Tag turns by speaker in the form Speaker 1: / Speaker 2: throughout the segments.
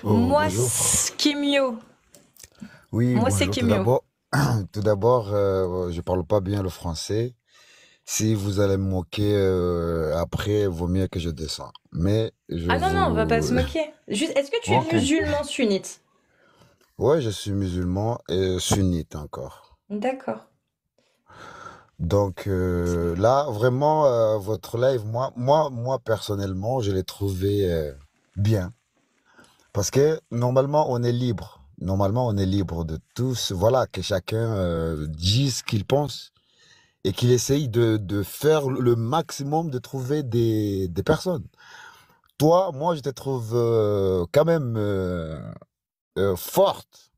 Speaker 1: Oh,
Speaker 2: Moi,
Speaker 1: bonjour.
Speaker 2: Skimio.
Speaker 1: Oui,
Speaker 2: Moi, c'est
Speaker 1: bonjour. Tout
Speaker 2: Kimio.
Speaker 1: d'abord, je parle pas bien le français. Si vous allez me moquer après, vaut mieux que je descende. Mais je
Speaker 2: Ah non, non, on va pas
Speaker 1: vous...
Speaker 2: se moquer. Juste, est-ce que tu es
Speaker 1: Ok.
Speaker 2: musulman sunnite?
Speaker 1: Ouais, je suis musulman et sunnite encore.
Speaker 2: D'accord.
Speaker 1: Donc là, vraiment, votre live, moi, personnellement, je l'ai trouvé bien. Parce que normalement, on est libre. Normalement, on est libre de tous. Voilà, que chacun dise ce qu'il pense et qu'il essaye de faire le maximum de trouver des personnes. Toi, moi, je te trouve quand même forte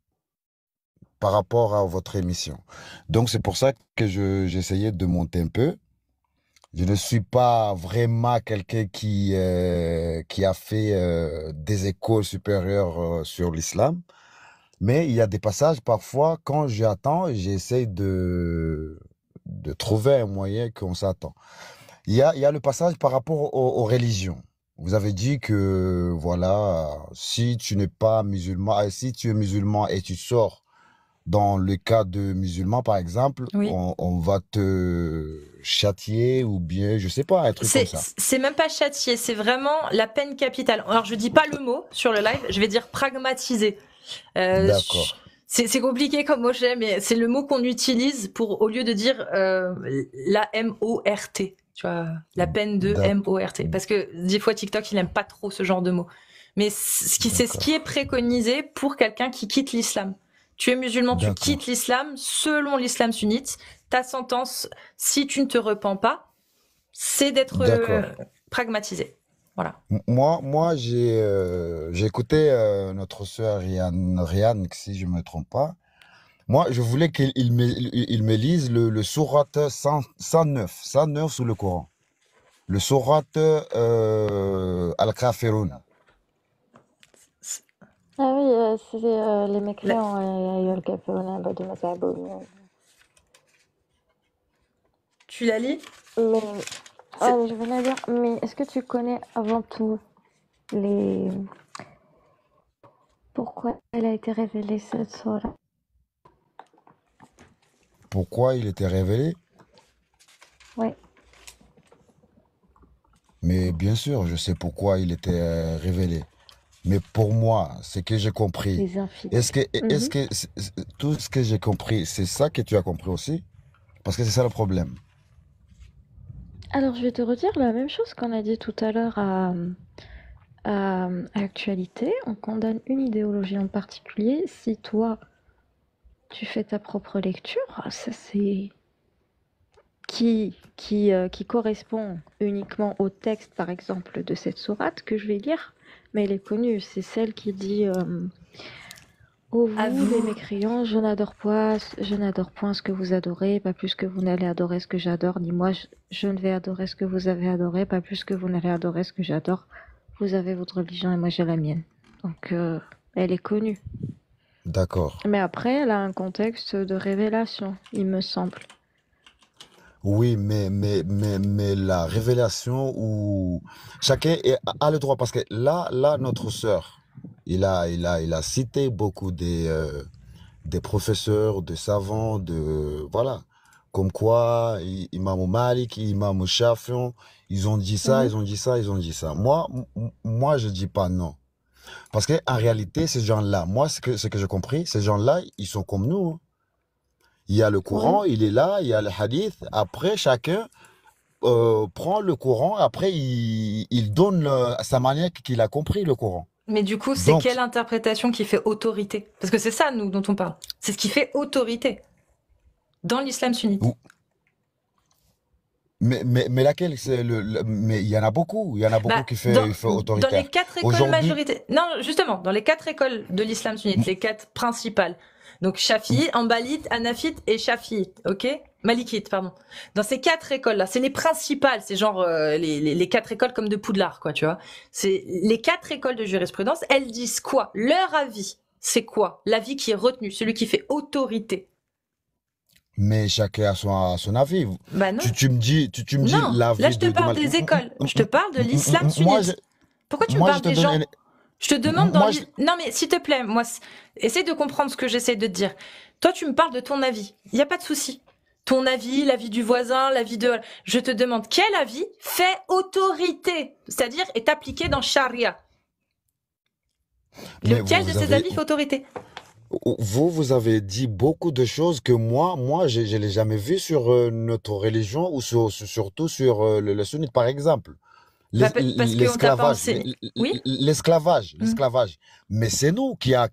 Speaker 1: par rapport à votre émission. Donc, c'est pour ça que j'essayais de monter un peu. Je ne suis pas vraiment quelqu'un qui a fait des écoles supérieures sur l'islam. Mais il y a des passages, parfois, quand j'attends, j'essaie de trouver un moyen qu'on s'attend. Il y a le passage par rapport aux religions. Vous avez dit que, voilà, si tu n'es pas musulman, si tu es musulman et tu sors dans le cas de musulman, par exemple,
Speaker 2: Oui.
Speaker 1: on va te châtier ou bien, je sais pas, un truc comme
Speaker 2: C'est,
Speaker 1: ça.
Speaker 2: c'est même pas châtier, c'est vraiment la peine capitale. Alors, je dis pas le mot sur le live, je vais dire pragmatiser. Euh,
Speaker 1: D'accord,
Speaker 2: c'est compliqué comme mot, mais c'est le mot qu'on utilise pour, au lieu de dire la M-O-R-T. Tu vois, la peine de
Speaker 1: d'accord,
Speaker 2: M-O-R-T. Parce que des fois, TikTok, il aime pas trop ce genre de mots. Mais c'est ce qui est
Speaker 1: d'accord,
Speaker 2: préconisé pour quelqu'un qui quitte l'islam. Tu es musulman, tu quittes
Speaker 1: d'accord,
Speaker 2: l'islam. Selon l'islam sunnite, ta sentence, si tu ne te repens pas, c'est d'être
Speaker 1: d'accord.
Speaker 2: pragmatisé. Voilà.
Speaker 1: Moi, j'ai écouté notre sœur Rianne, si je me trompe pas. Moi, je voulais qu'il me lise le sourate 109 sous le Coran. Le sourate Al-Kafirun.
Speaker 3: Ah oui, c'est les
Speaker 2: La-
Speaker 3: mécréants, ayyuhal kafirun a'budu ma ta'budun.
Speaker 2: Tu la lis?
Speaker 3: Mais,
Speaker 2: C'est-
Speaker 3: je venais dire, mais est-ce que tu connais avant tout les... pourquoi elle a été révélée cette sourate?
Speaker 1: Pourquoi il était révélé?
Speaker 3: Oui,
Speaker 1: Mais bien sûr, je sais pourquoi il était révélé. Mais pour moi, ce que j'ai compris,
Speaker 3: les infidèles.
Speaker 1: est-ce que tout ce que j'ai compris, c'est ça que tu as compris aussi? Parce que c'est ça le problème.
Speaker 3: Alors, je vais te redire la même chose qu'on a dit tout à l'heure à Actualité. On condamne une idéologie en particulier. Si toi, tu fais ta propre lecture, ça c'est qui correspond uniquement au texte, par exemple, de cette sourate que je vais lire, mais elle est connue. C'est celle qui dit Ô
Speaker 2: À
Speaker 3: vous, les
Speaker 2: vous.
Speaker 3: mécréants, je n'adore point ce que vous adorez, pas plus que vous n'allez adorer ce que j'adore, ni moi, je ne vais adorer ce que vous avez adoré, pas plus que vous n'allez adorer ce que j'adore. Vous avez votre religion et moi j'ai la mienne. Donc, elle est connue.
Speaker 1: D'accord.
Speaker 3: Mais après, elle a un contexte de révélation, il me semble.
Speaker 1: Oui, mais la révélation où chacun a le droit, parce que là, notre sœur, il a cité beaucoup des professeurs, des savants, voilà, comme quoi Imam Malik, Imam Shafi'i, ils ont dit ça,
Speaker 3: Mhm.
Speaker 1: ils ont dit ça, ils ont dit ça. Moi, je dis pas non. Parce que en réalité, ces gens-là, moi, ce que j'ai compris, ces gens-là, ils sont comme nous, hein. Il y a le
Speaker 3: Ouais.
Speaker 1: Coran, il est là, il y a le hadith. Après, chacun prend le Coran, après, il donne sa manière qu'il a compris le Coran.
Speaker 2: Mais du coup, c'est
Speaker 1: Donc,
Speaker 2: quelle interprétation qui fait autorité? Parce que c'est ça, nous, dont on parle. C'est ce qui fait autorité dans l'islam sunnite.
Speaker 1: ou- mais laquelle, mais il y en a beaucoup, il y en a beaucoup
Speaker 2: Bah,
Speaker 1: qui fait
Speaker 2: dans les
Speaker 1: autoritaire.
Speaker 2: quatre écoles
Speaker 1: Aujourd'hui,
Speaker 2: majoritaires, non, justement, dans les quatre écoles de l'islam sunnite,
Speaker 1: m-
Speaker 2: les quatre principales. Donc,
Speaker 1: m-
Speaker 2: Shafi'i, Hanbalite, Hanafite et Shafi'ite, ok? Malikite, pardon. Dans ces quatre écoles-là, c'est les principales, c'est genre les quatre écoles comme de Poudlard, quoi, tu vois. C'est les quatre écoles de jurisprudence, elles disent quoi? Leur avis, c'est quoi? L'avis qui est retenu, celui qui fait autorité.
Speaker 1: mais chacun a son avis.
Speaker 2: Bah non,
Speaker 1: Tu me dis
Speaker 2: non. Là,
Speaker 1: l'avis
Speaker 2: je te
Speaker 1: de
Speaker 2: parle
Speaker 1: Malik.
Speaker 2: des écoles. Je te parle de l'islam
Speaker 1: Moi, je,
Speaker 2: sunnite. Pourquoi tu me
Speaker 1: moi, je
Speaker 2: parles
Speaker 1: te
Speaker 2: des
Speaker 1: donne
Speaker 2: gens? Je te demande
Speaker 1: Moi, je-
Speaker 2: Non mais s'il te plaît, essaie de comprendre ce que j'essaie de te dire. Toi, tu me parles de ton avis. Il n'y a pas de souci. Ton avis, l'avis du voisin, l'avis de... Je te demande quel avis fait autorité, c'est-à-dire est appliqué dans Charia.
Speaker 1: mais
Speaker 2: Lequel de ces avis fait autorité?
Speaker 1: vous avez dit beaucoup de choses que moi, je l'ai jamais vu sur notre religion ou surtout sur le sunnite, par exemple.
Speaker 2: Parce qu'on t'a pas
Speaker 1: L'esclavage,
Speaker 2: enseigné. Oui?
Speaker 1: l'esclavage. Mais c'est nous qui a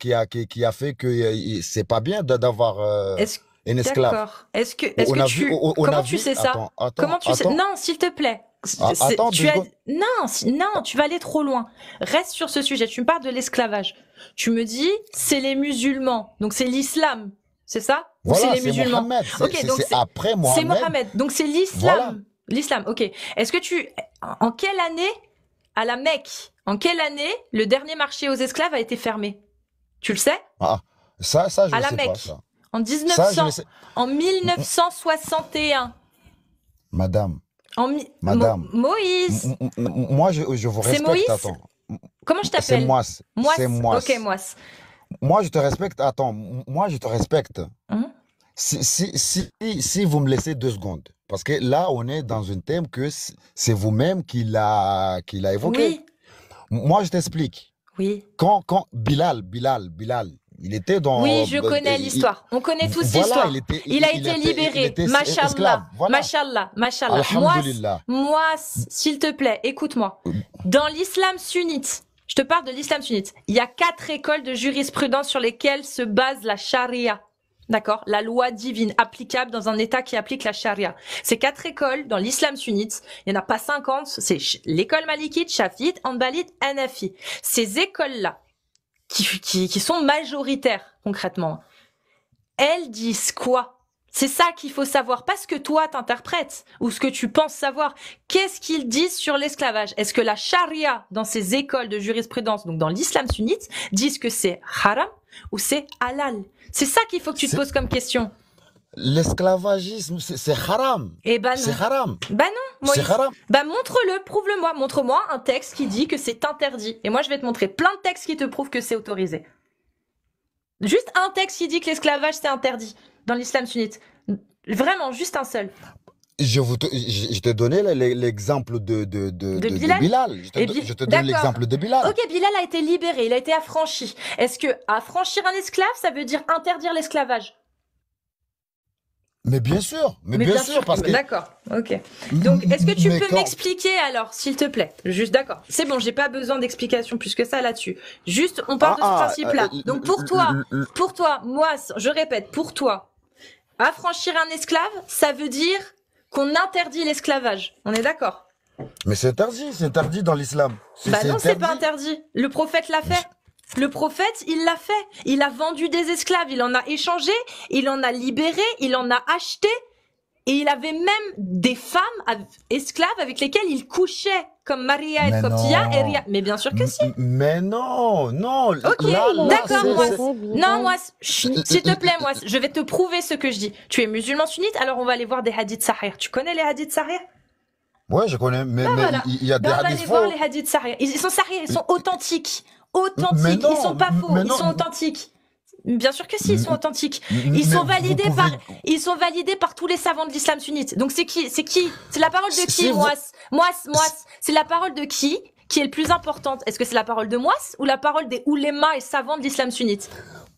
Speaker 1: fait que c'est pas bien d'avoir
Speaker 2: Est-ce
Speaker 1: un esclave.
Speaker 2: D'accord. Est-ce que
Speaker 1: On a
Speaker 2: tu
Speaker 1: vu, on
Speaker 2: comment
Speaker 1: a
Speaker 2: tu
Speaker 1: vu,
Speaker 2: sais ça? Comment tu sais?
Speaker 1: attends,
Speaker 2: Non, s'il te plaît.
Speaker 1: attends
Speaker 2: Tu
Speaker 1: deux
Speaker 2: as
Speaker 1: secondes.
Speaker 2: non, non, tu vas aller trop loin. Reste sur ce sujet. Tu me parles de l'esclavage. Tu me dis c'est les musulmans. Donc c'est l'islam. C'est ça? Ou c'est
Speaker 1: Voilà,
Speaker 2: les
Speaker 1: c'est
Speaker 2: musulmans?
Speaker 1: Mohammed.
Speaker 2: OK, donc
Speaker 1: C'est après
Speaker 2: c'est
Speaker 1: Mohammed.
Speaker 2: Mohammed. Donc c'est
Speaker 1: Voilà.
Speaker 2: l'islam. L'islam. OK. Est-ce que en quelle année à la Mecque, en quelle année le dernier marché aux esclaves a été fermé? Tu le sais?
Speaker 1: Ah, ça, je
Speaker 2: À
Speaker 1: ne
Speaker 2: la
Speaker 1: sais pas,
Speaker 2: Mecque.
Speaker 1: ça.
Speaker 2: En
Speaker 1: Ça, je
Speaker 2: 1900,
Speaker 1: ne sais.
Speaker 2: en 1961.
Speaker 1: Madame,
Speaker 2: En
Speaker 1: madame,
Speaker 2: Moïse.
Speaker 1: moi, je vous
Speaker 2: C'est
Speaker 1: respecte,
Speaker 2: Moïse?
Speaker 1: attends.
Speaker 2: Comment je
Speaker 1: C'est
Speaker 2: t'appelle?
Speaker 1: moi,
Speaker 2: Moisse.
Speaker 1: c'est moi.
Speaker 2: Ok, Moisse.
Speaker 1: Moi, je te respecte, attends, moi, je te respecte.
Speaker 2: Hein?
Speaker 1: Si vous me laissez 2 secondes, parce que là, on est dans un thème que c'est vous-même qui l'a évoqué.
Speaker 2: Oui,
Speaker 1: Moi, je t'explique.
Speaker 2: oui.
Speaker 1: Quand Bilal, il était dans...
Speaker 2: Oui, je connais l'histoire. On connaît tous
Speaker 1: Voilà,
Speaker 2: l'histoire. Il a été libéré.
Speaker 1: il était
Speaker 2: Mashallah.
Speaker 1: esclave. Voilà.
Speaker 2: Mashallah. Mashallah.
Speaker 1: Alhamdulillah.
Speaker 2: Moisse, s'il te plaît, écoute-moi. Dans l'islam sunnite, je te parle de l'islam sunnite, il y a 4 écoles de jurisprudence sur lesquelles se base la charia. D'accord? La loi divine applicable dans un État qui applique la charia. Ces 4 écoles dans l'islam sunnite, il n'y en a pas 50, c'est l'école malikite, chafite, hanbalite, hanafi. Ces écoles-là, qui sont majoritaires concrètement, elles disent quoi? C'est ça qu'il faut savoir, pas ce que toi t'interprètes ou ce que tu penses savoir. Qu'est-ce qu'ils disent sur l'esclavage? Est-ce que la charia dans ces écoles de jurisprudence, donc dans l'islam sunnite, disent que c'est haram ou c'est halal? C'est ça qu'il faut que tu te poses comme question.
Speaker 1: L'esclavagisme, c'est haram.
Speaker 2: Eh ben
Speaker 1: C'est
Speaker 2: non.
Speaker 1: haram.
Speaker 2: Bah non,
Speaker 1: C'est
Speaker 2: Moïse.
Speaker 1: haram.
Speaker 2: Bah montre-le, prouve-le-moi. Montre-moi un texte qui dit que c'est interdit. Et moi je vais te montrer plein de textes qui te prouvent que c'est autorisé. Juste un texte qui dit que l'esclavage c'est interdit dans l'islam sunnite. Vraiment, juste un seul.
Speaker 1: Je t'ai donné l'exemple de
Speaker 2: Bilal.
Speaker 1: Je te donne l'exemple de Bilal.
Speaker 2: Ok, Bilal a été libéré, il a été affranchi. Est-ce que affranchir un esclave, ça veut dire interdire l'esclavage?
Speaker 1: Mais bien sûr, bien sûr, parce que...
Speaker 2: D'accord, ok. Donc, est-ce que tu
Speaker 1: Mais
Speaker 2: peux
Speaker 1: quand-
Speaker 2: m'expliquer alors, s'il te plaît? Juste, d'accord. C'est bon, j'ai pas besoin d'explication plus que ça là-dessus. Juste, on parle de ce principe-là. Donc, pour toi, moi, je répète, pour toi, affranchir un esclave, ça veut dire qu'on interdit l'esclavage. On est d'accord?
Speaker 1: Mais c'est interdit dans l'islam.
Speaker 2: Bah non, c'est pas interdit. Le prophète l'a fait. Le prophète, il l'a fait. Il a vendu des esclaves, il en a échangé, il en a libéré, il en a acheté. Et il avait même des femmes esclaves avec lesquelles il couchait, comme Maria et
Speaker 1: Mais
Speaker 2: Coptia
Speaker 1: non.
Speaker 2: et Ria. Mais bien sûr que si.
Speaker 1: Mais non.
Speaker 2: Ok, d'accord,
Speaker 1: c'est-
Speaker 2: moi.
Speaker 1: c'est-
Speaker 2: Non, moi, s'il te plaît, moi, je vais te prouver ce que je dis. Tu es musulman sunnite, alors on va aller voir des hadiths sahih. Tu connais les hadiths sahih?
Speaker 1: Ouais, je connais, mais
Speaker 2: voilà.
Speaker 1: il y a des
Speaker 2: Ben, on va aller
Speaker 1: hadiths
Speaker 2: voir
Speaker 1: faux.
Speaker 2: les hadiths sahih. Ils sont sahih, ils sont authentiques.
Speaker 1: Mais
Speaker 2: Authentiques,
Speaker 1: non,
Speaker 2: ils sont pas faux,
Speaker 1: mais
Speaker 2: ils
Speaker 1: non.
Speaker 2: sont authentiques. Bien sûr que si, ils sont authentiques.
Speaker 1: Mais
Speaker 2: Ils sont
Speaker 1: vous
Speaker 2: validés
Speaker 1: pouvez-
Speaker 2: ils sont validés par tous les savants de l'islam sunnite. Donc c'est qui? C'est la parole de qui,
Speaker 1: Si vous-
Speaker 2: Moisse? C'est la parole de qui est le plus importante? Est-ce que c'est la parole de Moisse ou la parole des oulémas et savants de l'islam sunnite?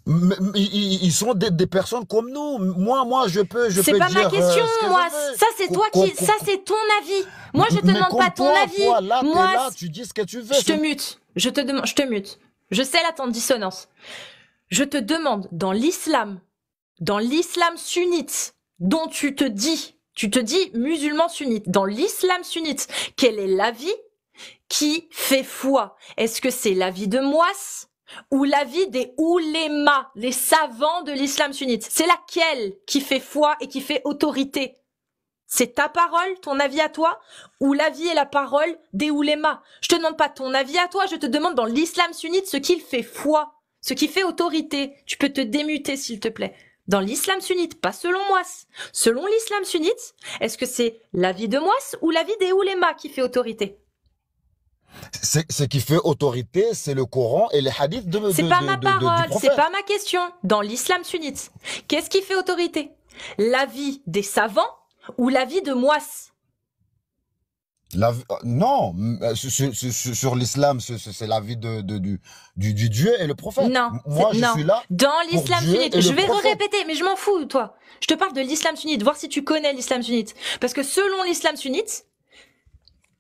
Speaker 1: Mais ils sont des personnes comme nous. Moi, je peux
Speaker 2: C'est
Speaker 1: peux
Speaker 2: pas
Speaker 1: dire
Speaker 2: ma question,
Speaker 1: ce que je
Speaker 2: Moisse.
Speaker 1: veux.
Speaker 2: Ça c'est toi ça c'est ton avis. Moi je te
Speaker 1: Mais
Speaker 2: demande
Speaker 1: comme
Speaker 2: pas ton
Speaker 1: toi,
Speaker 2: avis.
Speaker 1: Toi, là, t'es
Speaker 2: Moisse,
Speaker 1: là, tu dis ce que tu veux.
Speaker 2: je te mute. Je te mute. Je sais là ton dissonance. Je te demande, dans l'islam sunnite, dont tu te dis musulman sunnite, dans l'islam sunnite, quel est l'avis qui fait foi? Est-ce que c'est l'avis de Moisse ou l'avis des oulémas, les savants de l'islam sunnite? C'est laquelle qui fait foi et qui fait autorité? C'est ta parole, ton avis à toi, ou l'avis et la parole des oulémas? Je te demande pas ton avis à toi, je te demande dans l'islam sunnite ce qu'il fait foi, ce qui fait autorité. Tu peux te démuter s'il te plaît. Dans l'islam sunnite, pas selon Moisse. Selon l'islam sunnite, est-ce que c'est l'avis de Moisse ou l'avis des oulémas qui fait autorité?
Speaker 1: Ce qui fait autorité, c'est le Coran et les hadiths
Speaker 2: C'est pas ma
Speaker 1: du
Speaker 2: parole, c'est
Speaker 1: prophète.
Speaker 2: pas ma question. Dans l'islam sunnite, qu'est-ce qui fait autorité? L'avis des savants ou l'avis de Moïse?
Speaker 1: Non, sur l'islam, c'est l'avis du Dieu et le prophète.
Speaker 2: Non,
Speaker 1: Moi, je
Speaker 2: non.
Speaker 1: suis là
Speaker 2: Dans
Speaker 1: pour
Speaker 2: l'islam
Speaker 1: Dieu
Speaker 2: sunnite,
Speaker 1: et
Speaker 2: je
Speaker 1: le
Speaker 2: vais
Speaker 1: prophète.
Speaker 2: répéter, mais je m'en fous, toi. Je te parle de l'islam sunnite, voir si tu connais l'islam sunnite. Parce que selon l'islam sunnite,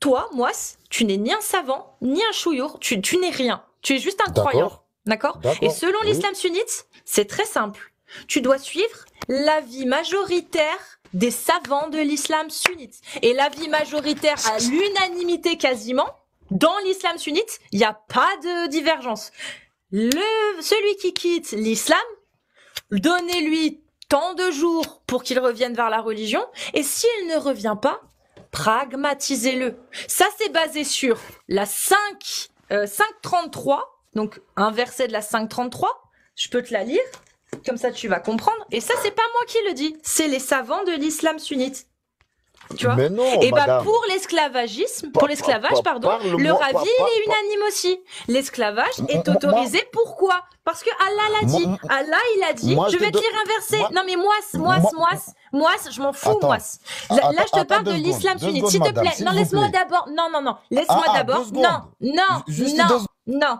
Speaker 2: toi, Moïse, tu n'es ni un savant, ni un chouyour, tu n'es rien. Tu es juste un croyant. D'accord? Et
Speaker 1: D'accord,
Speaker 2: selon
Speaker 1: oui.
Speaker 2: l'islam sunnite, c'est très simple. Tu dois suivre l'avis majoritaire des savants de l'islam sunnite. Et l'avis majoritaire à l'unanimité quasiment, dans l'islam sunnite, il n'y a pas de divergence. Celui qui quitte l'islam, donnez-lui tant de jours pour qu'il revienne vers la religion, et s'il ne revient pas, pragmatisez-le. Ça, c'est basé sur la 5.33, donc un verset de la 5.33. Je peux te la lire, comme ça tu vas comprendre. Et ça, c'est pas moi qui le dis, c'est les savants de l'islam sunnite. Tu vois?
Speaker 1: Mais non,
Speaker 2: Et bah
Speaker 1: madame.
Speaker 2: pour l'esclavage, pardon,
Speaker 1: Parle-moi,
Speaker 2: leur avis il est unanime aussi. L'esclavage est autorisé. Pourquoi? Parce que Allah l'a dit. Allah il a dit.
Speaker 1: moi,
Speaker 2: Je
Speaker 1: je
Speaker 2: vais
Speaker 1: te
Speaker 2: te lire un verset.
Speaker 1: moi-
Speaker 2: Non mais moi, je m'en fous
Speaker 1: Attends.
Speaker 2: moi. Là je te
Speaker 1: Attends
Speaker 2: parle de
Speaker 1: 2
Speaker 2: l'islam
Speaker 1: secondes,
Speaker 2: sunnite.
Speaker 1: 2
Speaker 2: S'il te
Speaker 1: secondes, madame,
Speaker 2: plaît.
Speaker 1: s'il
Speaker 2: Non
Speaker 1: vous
Speaker 2: laisse-moi
Speaker 1: plaît.
Speaker 2: d'abord. Non. Laisse-moi d'abord.
Speaker 1: 2 secondes. Juste 2 secondes.
Speaker 2: Non.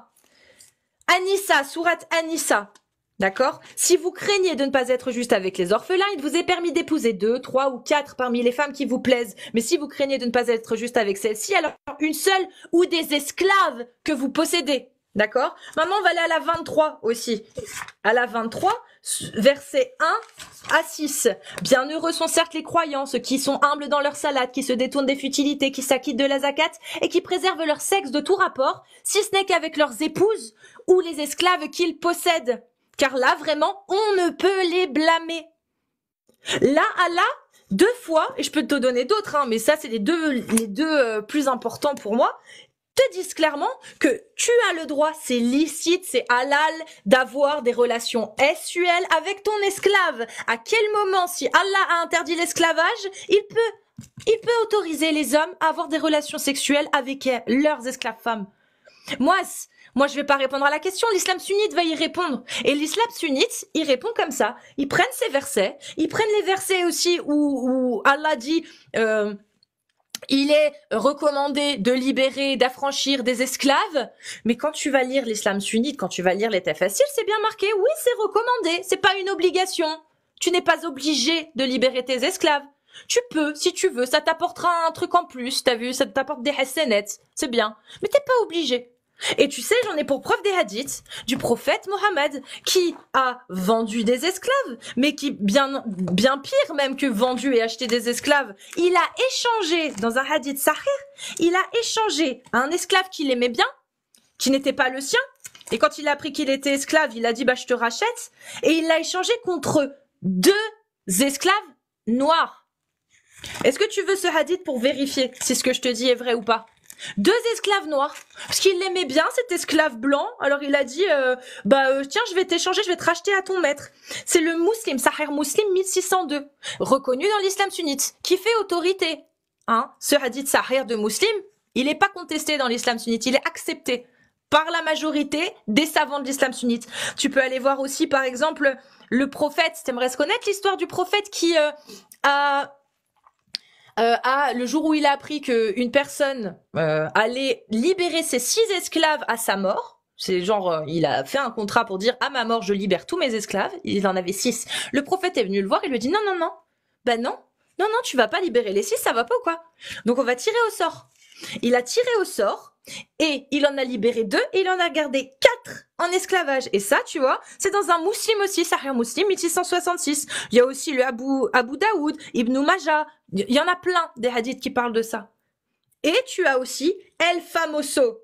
Speaker 2: Anissa, sourate Anissa. D'accord? Si vous craignez de ne pas être juste avec les orphelins, il vous est permis d'épouser 2, 3 ou 4 parmi les femmes qui vous plaisent. Mais si vous craignez de ne pas être juste avec celle-ci, alors une seule ou des esclaves que vous possédez. D'accord? Maintenant, on va aller à la 23 aussi. À la 23, verset 1 à 6. Bienheureux sont certes les croyants, ceux qui sont humbles dans leur salade, qui se détournent des futilités, qui s'acquittent de la zakat et qui préservent leur sexe de tout rapport, si ce n'est qu'avec leurs épouses ou les esclaves qu'ils possèdent. Car là, vraiment, on ne peut les blâmer. Là, Allah, 2 fois, et je peux te donner d'autres, hein, mais ça, c'est les deux plus importants pour moi, te disent clairement que tu as le droit, c'est licite, c'est halal, d'avoir des relations sexuelles avec ton esclave. À quel moment, si Allah a interdit l'esclavage, il peut autoriser les hommes à avoir des relations sexuelles avec leurs esclaves femmes. Moi, je vais pas répondre à la question. L'islam sunnite va y répondre. Et l'islam sunnite, il répond comme ça. Ils prennent ces versets. Ils prennent les versets aussi où Allah dit, il est recommandé de libérer, d'affranchir des esclaves. Mais quand tu vas lire l'islam sunnite, quand tu vas lire les tafasirs, c'est bien marqué. Oui, c'est recommandé. C'est pas une obligation. Tu n'es pas obligé de libérer tes esclaves. Tu peux, si tu veux. Ça t'apportera un truc en plus. T'as vu, ça t'apporte des hasanettes. C'est bien. Mais t'es pas obligé. Et tu sais, j'en ai pour preuve des hadiths du prophète Mohammed qui a vendu des esclaves, mais qui, bien pire même que vendu et acheté des esclaves, il a échangé, dans un hadith sahih, il a échangé un esclave qu'il aimait bien, qui n'était pas le sien, et quand il a appris qu'il était esclave, il a dit, bah, je te rachète, et il l'a échangé contre 2 esclaves noirs. Est-ce que tu veux ce hadith pour vérifier si ce que je te dis est vrai ou pas? 2 esclaves noirs, parce qu'il l'aimait bien cet esclave blanc, alors il a dit tiens, je vais t'échanger, je vais te racheter à ton maître. C'est le Muslim, Sahih Muslim 1602, reconnu dans l'islam sunnite, qui fait autorité. Hein, ce hadith Sahih de Muslim, il n'est pas contesté dans l'islam sunnite, il est accepté par la majorité des savants de l'islam sunnite. Tu peux aller voir aussi par exemple le prophète, t'aimerais se connaître l'histoire du prophète qui le jour où il a appris qu'une personne allait libérer ses 6 esclaves à sa mort, c'est genre, il a fait un contrat pour dire à ma mort je libère tous mes esclaves, il en avait 6. Le prophète est venu le voir et lui dit non, tu vas pas libérer les 6, ça va pas ou quoi? Donc on va tirer au sort. Il a tiré au sort et il en a libéré 2 et il en a gardé 4 en esclavage. Et ça, tu vois, c'est dans un Muslim aussi, Sahih Muslim 1666. Il y a aussi le Abu Daoud, Ibn Majah. Il y en a plein des hadiths qui parlent de ça. Et tu as aussi El Famoso,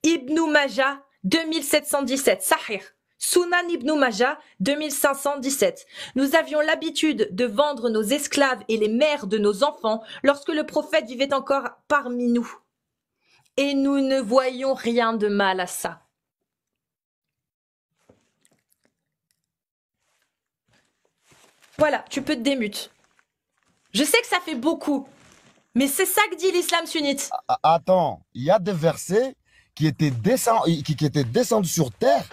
Speaker 2: Ibn Majah 2717, Sahih. Sunan Ibn Majah 2517. Nous avions l'habitude de vendre nos esclaves et les mères de nos enfants lorsque le prophète vivait encore parmi nous. Et nous ne voyons rien de mal à ça. Voilà, tu peux te démute. Je sais que ça fait beaucoup, Mais c'est ça que dit l'islam sunnite.
Speaker 1: Attends, il y a des versets qui étaient descendus sur terre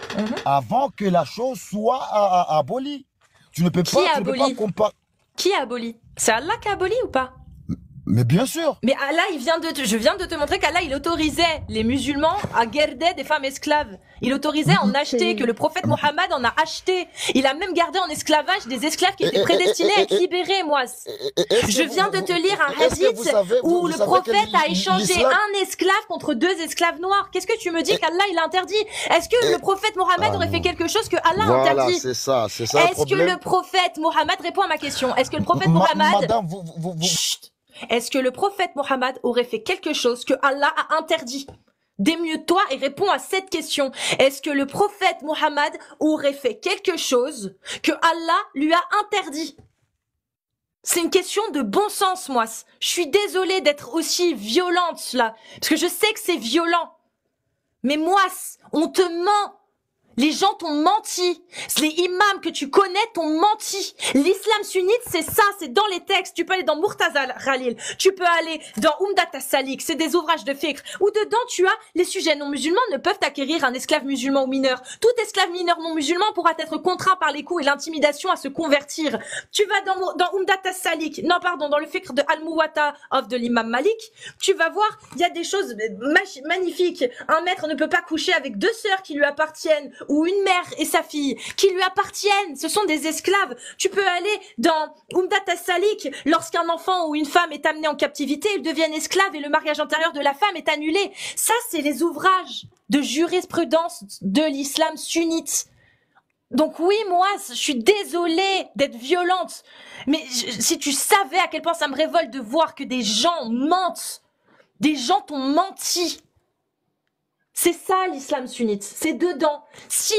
Speaker 1: avant que la chose soit abolie. Tu ne peux
Speaker 2: Qui
Speaker 1: pas,
Speaker 2: a
Speaker 1: tu ne peux
Speaker 2: aboli?
Speaker 1: pas comparer.
Speaker 2: Qui a aboli? C'est Allah qui a aboli ou pas?
Speaker 1: Mais bien sûr.
Speaker 2: Mais Allah, je viens de te montrer qu'Allah, il autorisait les musulmans à garder des femmes esclaves. Il autorisait à en acheter, que le prophète Mohammed en a acheté. Il a même gardé en esclavage des esclaves qui étaient prédestinés à être libérés, moi. Je viens de te lire un hadith où le prophète a échangé un esclave contre 2 esclaves noirs. Qu'est-ce que tu me dis qu'Allah, il a interdit? Est-ce que le prophète Mohammed aurait fait quelque chose que Allah a
Speaker 1: Voilà,
Speaker 2: interdit?
Speaker 1: c'est ça le
Speaker 2: Est-ce que
Speaker 1: problème.
Speaker 2: le prophète Mohammed, réponds à ma question, est-ce que le prophète Mohammed...
Speaker 1: Madame,
Speaker 2: Chut. Est-ce que le prophète Mohammed aurait fait quelque chose que Allah a interdit? Démute-toi et réponds à cette question. Est-ce que le prophète Mohammed aurait fait quelque chose que Allah lui a interdit? C'est une question de bon sens, moi. Je suis désolée d'être aussi violente, là. Parce que je sais que c'est violent. Mais moi, on te ment. Les gens t'ont menti. Les imams que tu connais t'ont menti. L'islam sunnite, c'est ça, c'est dans les textes. Tu peux aller dans Murtaza Khalil, tu peux aller dans Umdat as-Salik, c'est des ouvrages de fiqh, où dedans tu as les sujets non musulmans ne peuvent acquérir un esclave musulman ou mineur. Tout esclave mineur non musulman pourra être contraint par les coups et l'intimidation à se convertir. Tu vas dans Umdat as-Salik, non pardon, dans le fiqh de Al-Muwatta of de l'imam Malik, tu vas voir, il y a des choses magnifiques. Un maître ne peut pas coucher avec 2 sœurs qui lui appartiennent, ou une mère et sa fille qui lui appartiennent, ce sont des esclaves. Tu peux aller dans Umdat as-Salik, lorsqu'un enfant ou une femme est amené en captivité, ils deviennent esclaves et le mariage antérieur de la femme est annulé. Ça, c'est les ouvrages de jurisprudence de l'islam sunnite. Donc oui, moi, je suis désolée d'être violente, mais si tu savais à quel point ça me révolte de voir que des gens mentent, des gens t'ont menti. C'est ça l'islam sunnite, c'est dedans. Si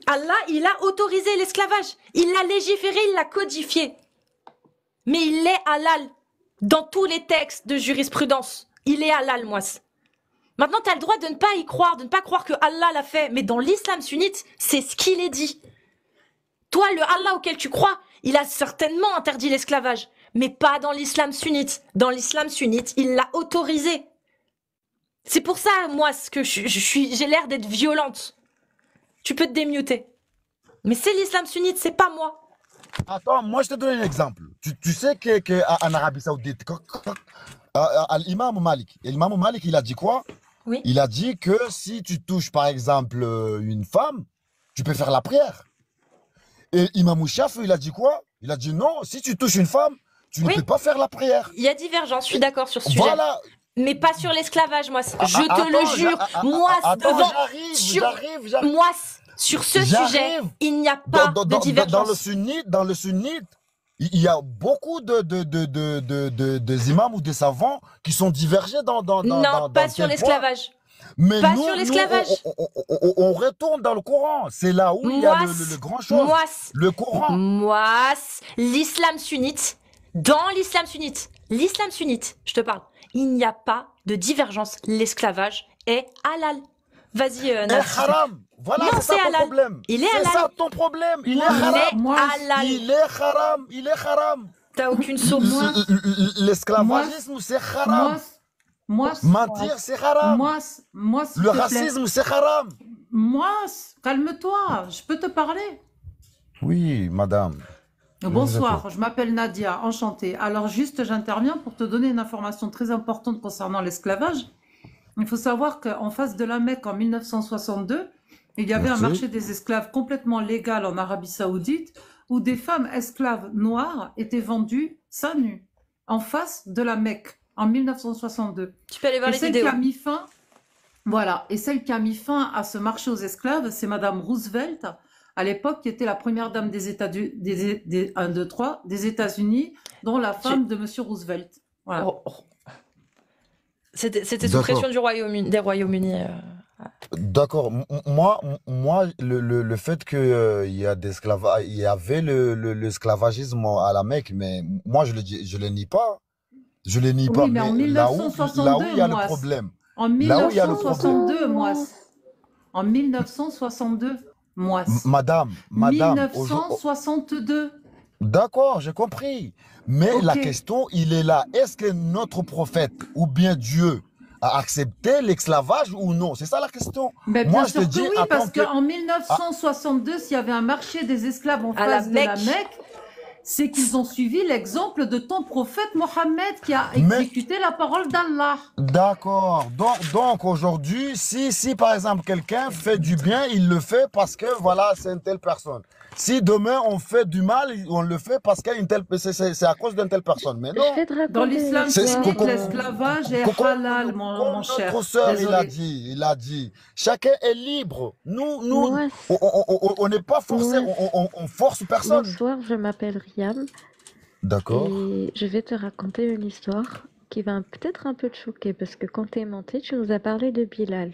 Speaker 2: Allah, il a autorisé l'esclavage, il l'a légiféré, il l'a codifié. Mais il est halal dans tous les textes de jurisprudence. Il est halal, moi. Maintenant, tu as le droit de ne pas y croire, de ne pas croire que Allah l'a fait. Mais dans l'islam sunnite, c'est ce qu'il est dit. Toi, le Allah auquel tu crois, il a certainement interdit l'esclavage. Mais pas dans l'islam sunnite. Dans l'islam sunnite, il l'a autorisé. C'est pour ça, moi, que j'ai l'air d'être violente. Tu peux te démuter. Mais c'est l'islam sunnite, c'est pas moi.
Speaker 1: Attends, moi je te donne un exemple. Tu sais qu'en Arabie Saoudite, l'imam Malik, il a dit quoi?
Speaker 2: Oui.
Speaker 1: Il a dit que si tu touches par exemple une femme, tu peux faire la prière. Et Imam Shafi, il a dit quoi? Il a dit non, si tu touches une femme, tu ne peux pas faire la prière.
Speaker 2: Il y a divergence, je suis d'accord sur ce sujet.
Speaker 1: Voilà.
Speaker 2: Mais pas sur l'esclavage, moi. Je te le jure. Moi,
Speaker 1: j'arrive.
Speaker 2: Moi, sur ce sujet, il n'y a pas de divergence.
Speaker 1: Dans le sunnite, il y a beaucoup de imams ou de savants qui sont divergés dans
Speaker 2: non, pas sur l'esclavage.
Speaker 1: Mais
Speaker 2: pas
Speaker 1: nous,
Speaker 2: sur l'esclavage.
Speaker 1: On retourne dans le Coran. C'est là où il y a le grand chose. Le Coran.
Speaker 2: Moi, l'islam sunnite, dans l'islam sunnite, je te parle. Il n'y a pas de divergence. L'esclavage est halal. Vas-y,
Speaker 1: Naf. haram. Voilà, c'est ça ton problème.
Speaker 2: Il est halal.
Speaker 1: C'est ça ton problème. Il est haram. Il est haram.
Speaker 2: T'as aucune source.
Speaker 1: L'esclavagisme, c'est haram. Mentir, c'est haram. Le racisme, c'est haram.
Speaker 4: Calme-toi. Je peux te parler?
Speaker 1: Oui, madame.
Speaker 4: Bonsoir, je m'appelle Nadia, enchantée. Alors juste, j'interviens pour te donner une information très importante concernant l'esclavage. Il faut savoir qu'en face de la Mecque, en 1962, il y avait un marché des esclaves complètement légal en Arabie Saoudite, où des femmes esclaves noires étaient vendues seins nus, en face de la Mecque, en 1962.
Speaker 2: Tu peux aller voir les vidéos.
Speaker 4: Et celle qui a mis fin à ce marché aux esclaves, c'est Madame Roosevelt, à l'époque, qui était la première dame des États-Unis, dont la femme de Monsieur Roosevelt. Voilà.
Speaker 2: C'était sous pression des Royaumes-Unis.
Speaker 1: D'accord. Moi, le fait qu'il y avait l'esclavagisme à la Mecque, mais moi, je le nie pas. Je le nie pas.
Speaker 4: Mais en 1962,
Speaker 1: là où il y a le problème.
Speaker 4: En 1962, moi. En 1962. Madame, 1962.
Speaker 1: D'accord, j'ai compris. Mais la
Speaker 4: Ok.
Speaker 1: question, il est là. Est-ce que notre prophète ou bien Dieu a accepté l'esclavage ou non? C'est ça la question.
Speaker 4: Ben, bien
Speaker 1: Moi, je te
Speaker 4: sûr que
Speaker 1: dis,
Speaker 4: oui,
Speaker 1: attends
Speaker 4: parce
Speaker 1: que...
Speaker 4: qu'en
Speaker 1: Ah,
Speaker 4: 1962, s'il y avait un marché des esclaves en
Speaker 2: À la
Speaker 4: face de la
Speaker 2: Mecque.
Speaker 4: Mecque, c'est qu'ils ont suivi l'exemple de ton prophète Mohammed qui a
Speaker 1: mais
Speaker 4: exécuté la parole d'Allah.
Speaker 1: d'accord. Donc aujourd'hui, si par exemple quelqu'un fait du bien, il le fait parce que voilà, c'est une telle personne. Si demain on fait du mal, on le fait parce qu'une telle, c'est à cause d'une telle personne. Mais
Speaker 3: Je
Speaker 1: non.
Speaker 3: vais te
Speaker 4: Dans
Speaker 3: raconter une
Speaker 4: l'islam
Speaker 1: C'est
Speaker 3: histoire.
Speaker 4: sunnite, l'esclavage est
Speaker 1: comme,
Speaker 4: halal, mon
Speaker 1: notre
Speaker 4: cher.
Speaker 1: sœur,
Speaker 4: Désolé.
Speaker 1: il a dit, chacun est libre. Nous,
Speaker 3: Moi,
Speaker 1: on n'est pas forcé,
Speaker 3: moi,
Speaker 1: on force personne.
Speaker 3: bonsoir, je m'appelle Riam
Speaker 1: D'accord.
Speaker 3: et je vais te raconter une histoire qui va peut-être un peu te choquer parce que quand t'es monté, tu nous as parlé de Bilal.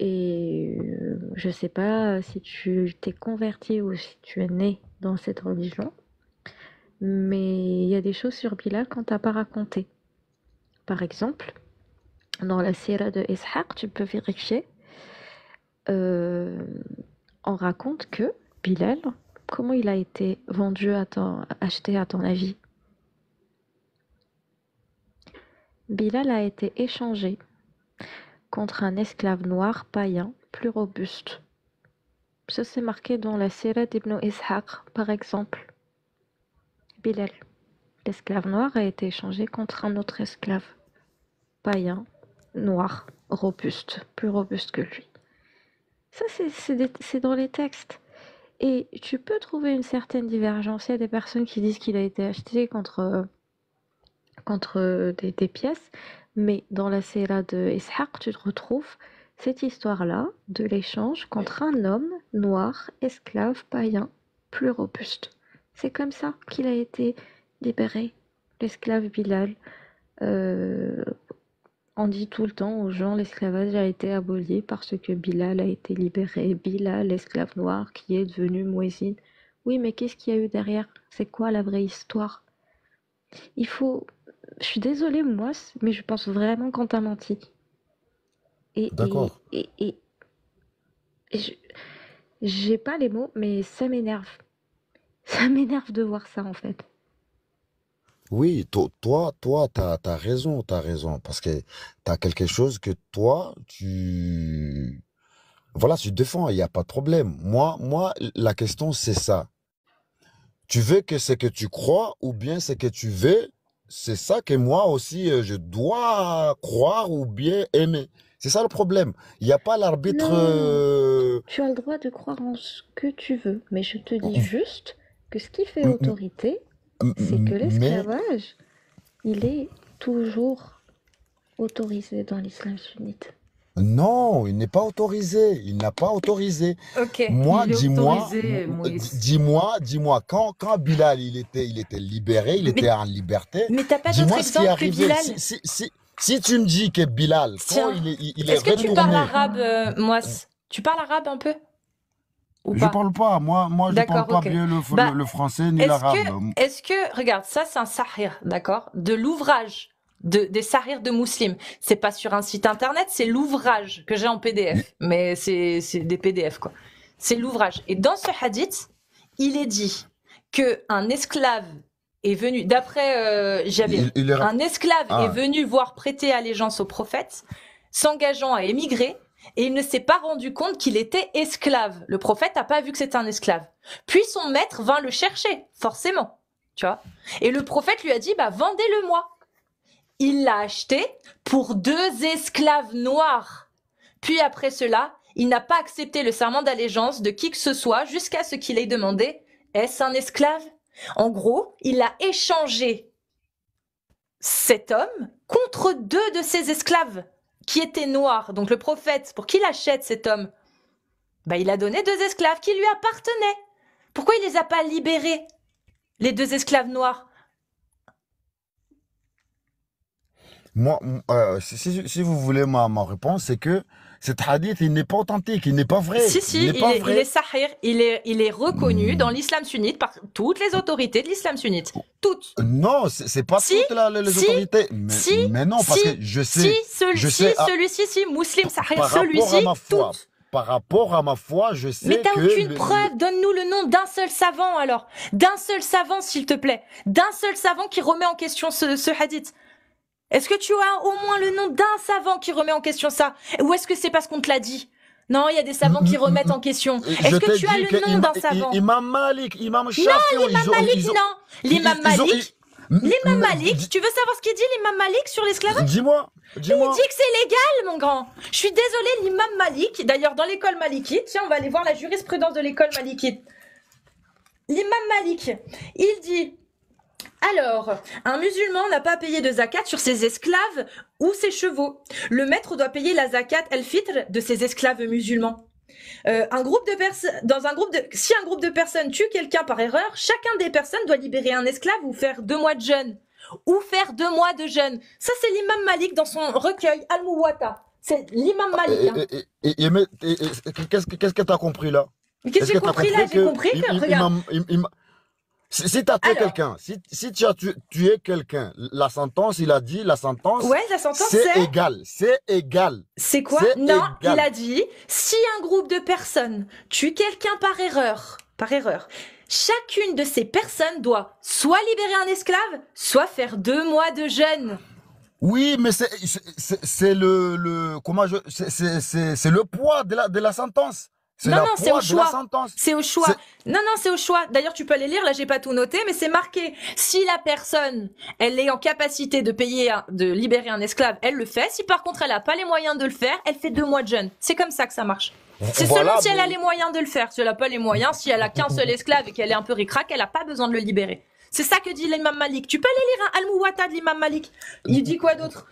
Speaker 3: Et je sais pas si tu t'es converti ou si tu es né dans cette religion, mais il y a des choses sur Bilal qu'on t'a pas racontées. Par exemple, dans la sira de Ishaq, tu peux vérifier, on raconte que Bilal, comment il a été vendu acheté à ton avis? Bilal a été échangé contre un esclave noir païen plus robuste. Ça, c'est marqué dans la sira d'Ibn Ishaq, par exemple. Bilal, l'esclave noir, a été échangé contre un autre esclave païen, noir, robuste, plus robuste que lui. Ça, c'est dans les textes. Et tu peux trouver une certaine divergence. Il y a des personnes qui disent qu'il a été acheté contre des pièces, mais dans la Sira de Ishaq, tu retrouves cette histoire-là de l'échange contre un homme noir, esclave, païen, plus robuste. C'est comme ça qu'il a été libéré, l'esclave Bilal. On dit tout le temps aux gens l'esclavage a été aboli parce que Bilal a été libéré. Bilal, l'esclave noir qui est devenu muezzin. Oui, mais qu'est-ce qu'il y a eu derrière? C'est quoi la vraie histoire? Il faut... Je suis désolée, moi, mais je pense vraiment qu'on t'a menti.
Speaker 1: D'accord.
Speaker 3: J'ai pas les mots, mais ça m'énerve. Ça m'énerve de voir ça, en fait.
Speaker 1: Oui, t'as raison, parce que t'as quelque chose que toi, voilà, tu défends, il n'y a pas de problème. Moi, la question, c'est ça. Tu veux que c'est que tu crois ou bien c'est que tu veux, c'est ça que moi aussi, je dois croire ou bien aimer. C'est ça le problème. Il n'y a pas l'arbitre.
Speaker 3: Non, tu as le droit de croire en ce que tu veux, mais je te dis juste que ce qui fait autorité, c'est que
Speaker 1: Mais
Speaker 3: l'esclavage, il est toujours autorisé dans l'islam sunnite.
Speaker 1: non, il n'est pas autorisé. Il n'a pas autorisé.
Speaker 2: Ok.
Speaker 1: Moi,
Speaker 4: Il est
Speaker 1: dis-moi,
Speaker 4: autorisé, Moïse.
Speaker 1: dis-moi, quand Bilal, il était libéré, il
Speaker 2: Mais,
Speaker 1: était en liberté,
Speaker 2: mais t'as pas d'autre
Speaker 1: dis-moi ce qui est
Speaker 2: exemple que
Speaker 1: arrivé.
Speaker 2: Bilal?
Speaker 1: Si tu me dis que Bilal, quand
Speaker 2: Tiens,
Speaker 1: il est
Speaker 2: est-ce que tu parles
Speaker 1: retourné,
Speaker 2: arabe, Moas? Tu parles arabe un peu? Ou
Speaker 1: je
Speaker 2: pas?
Speaker 1: parle pas, moi, je parle
Speaker 2: D'accord,
Speaker 1: pas
Speaker 2: ok.
Speaker 1: bien
Speaker 2: Bah,
Speaker 1: le français ni
Speaker 2: est-ce
Speaker 1: l'arabe.
Speaker 2: que, regarde, ça c'est un sahir, d'accord? De l'ouvrage des sahirs de Muslim. C'est pas sur un site internet, c'est l'ouvrage que j'ai en PDF. Mais c'est des PDF, quoi. C'est l'ouvrage. Et dans ce hadith, il est dit que un esclave est venu, d'après Jabir,
Speaker 1: Il est...
Speaker 2: un esclave est
Speaker 1: Ah,
Speaker 2: venu voir prêter allégeance au prophète, s'engageant à émigrer, et il ne s'est pas rendu compte qu'il était esclave. Le prophète n'a pas vu que c'était un esclave. Puis son maître vint le chercher, forcément, tu vois. Et le prophète lui a dit, bah vendez-le-moi. Il l'a acheté pour 2 esclaves noirs. Puis après cela, il n'a pas accepté le serment d'allégeance de qui que ce soit jusqu'à ce qu'il ait demandé, est-ce un esclave? En gros, il a échangé cet homme contre 2 de ses esclaves qui étaient noirs. Donc le prophète, pour qu'il achète cet homme, bah, il a donné 2 esclaves qui lui appartenaient. Pourquoi il les a pas libérés, les 2 esclaves noirs?
Speaker 1: moi, si vous voulez ma réponse, c'est que cet hadith, il n'est pas authentique, il n'est pas vrai.
Speaker 2: Si,
Speaker 1: Il n'est pas
Speaker 2: il
Speaker 1: vrai.
Speaker 2: est sahih, il est reconnu dans l'islam sunnite par toutes les autorités de l'islam sunnite. Toutes.
Speaker 1: Non, c'est pas
Speaker 2: Si,
Speaker 1: toutes les
Speaker 2: si,
Speaker 1: autorités.
Speaker 2: si,
Speaker 1: Mais non, parce
Speaker 2: si,
Speaker 1: que je sais,
Speaker 2: si,
Speaker 1: je sais,
Speaker 2: celui-ci, Muslim sahih,
Speaker 1: par rapport à
Speaker 2: celui-ci,
Speaker 1: ma foi,
Speaker 2: toutes.
Speaker 1: par rapport à ma foi, je sais
Speaker 2: Mais t'as
Speaker 1: que
Speaker 2: aucune preuve. Donne-nous le nom d'un seul savant, alors. D'un seul savant, s'il te plaît. D'un seul savant qui remet en question ce hadith. Est-ce que tu as au moins le nom d'un savant qui remet en question ça? Ou est-ce que c'est parce qu'on te l'a dit? Non, il y a des savants qui remettent en question. Est-ce que tu as le nom d'un savant?
Speaker 1: Imam Malik, Imam Shafi,
Speaker 2: non, l'imam Malik, non. L'imam Malik, l'imam Malik, tu veux savoir ce qu'il dit, l'imam Malik, sur l'esclavage?
Speaker 1: Dis-moi.
Speaker 2: Il dit que c'est légal, mon grand. Je suis désolée, l'imam Malik, d'ailleurs dans l'école malikite, tiens, on va aller voir la jurisprudence de l'école malikite. L'imam Malik, il dit... Alors, un musulman n'a pas payé de zakat sur ses esclaves ou ses chevaux. Le maître doit payer la zakat el-fitr de ses esclaves musulmans. Si un groupe de personnes tue quelqu'un par erreur, chacun des personnes doit libérer un esclave ou faire 2 mois de jeûne. Ça, c'est l'imam Malik dans son recueil Al-Muwatta. C'est l'imam Malik.
Speaker 1: Hein. Qu'est-ce que tu as compris là?
Speaker 2: Qu'est-ce que j'ai compris là? J'ai compris que, regarde.
Speaker 1: Si tu as tué quelqu'un, si tu as tué quelqu'un, la sentence,
Speaker 2: Ouais, la sentence,
Speaker 1: c'est égal. C'est égal.
Speaker 2: C'est quoi? Non, égal. Il a dit, si un groupe de personnes tue quelqu'un par erreur, chacune de ces personnes doit soit libérer un esclave, soit faire 2 mois de jeûne.
Speaker 1: Oui, mais c'est le poids de la sentence.
Speaker 2: Non, c'est au choix. C'est au choix. Non, c'est au choix. D'ailleurs, tu peux aller lire. Là, j'ai pas tout noté, mais c'est marqué. Si la personne, elle est en capacité de libérer un esclave, elle le fait. Si par contre, elle a pas les moyens de le faire, elle fait 2 mois de jeûne. C'est comme ça que ça marche. C'est seulement si elle a les moyens de le faire. Si elle a pas les moyens, si elle a qu'un seul esclave et qu'elle est un peu ric-rac, elle a pas besoin de le libérer. C'est ça que dit l'imam Malik. Tu peux aller lire un Al-Muwatta de l'imam Malik. Il dit quoi d'autre?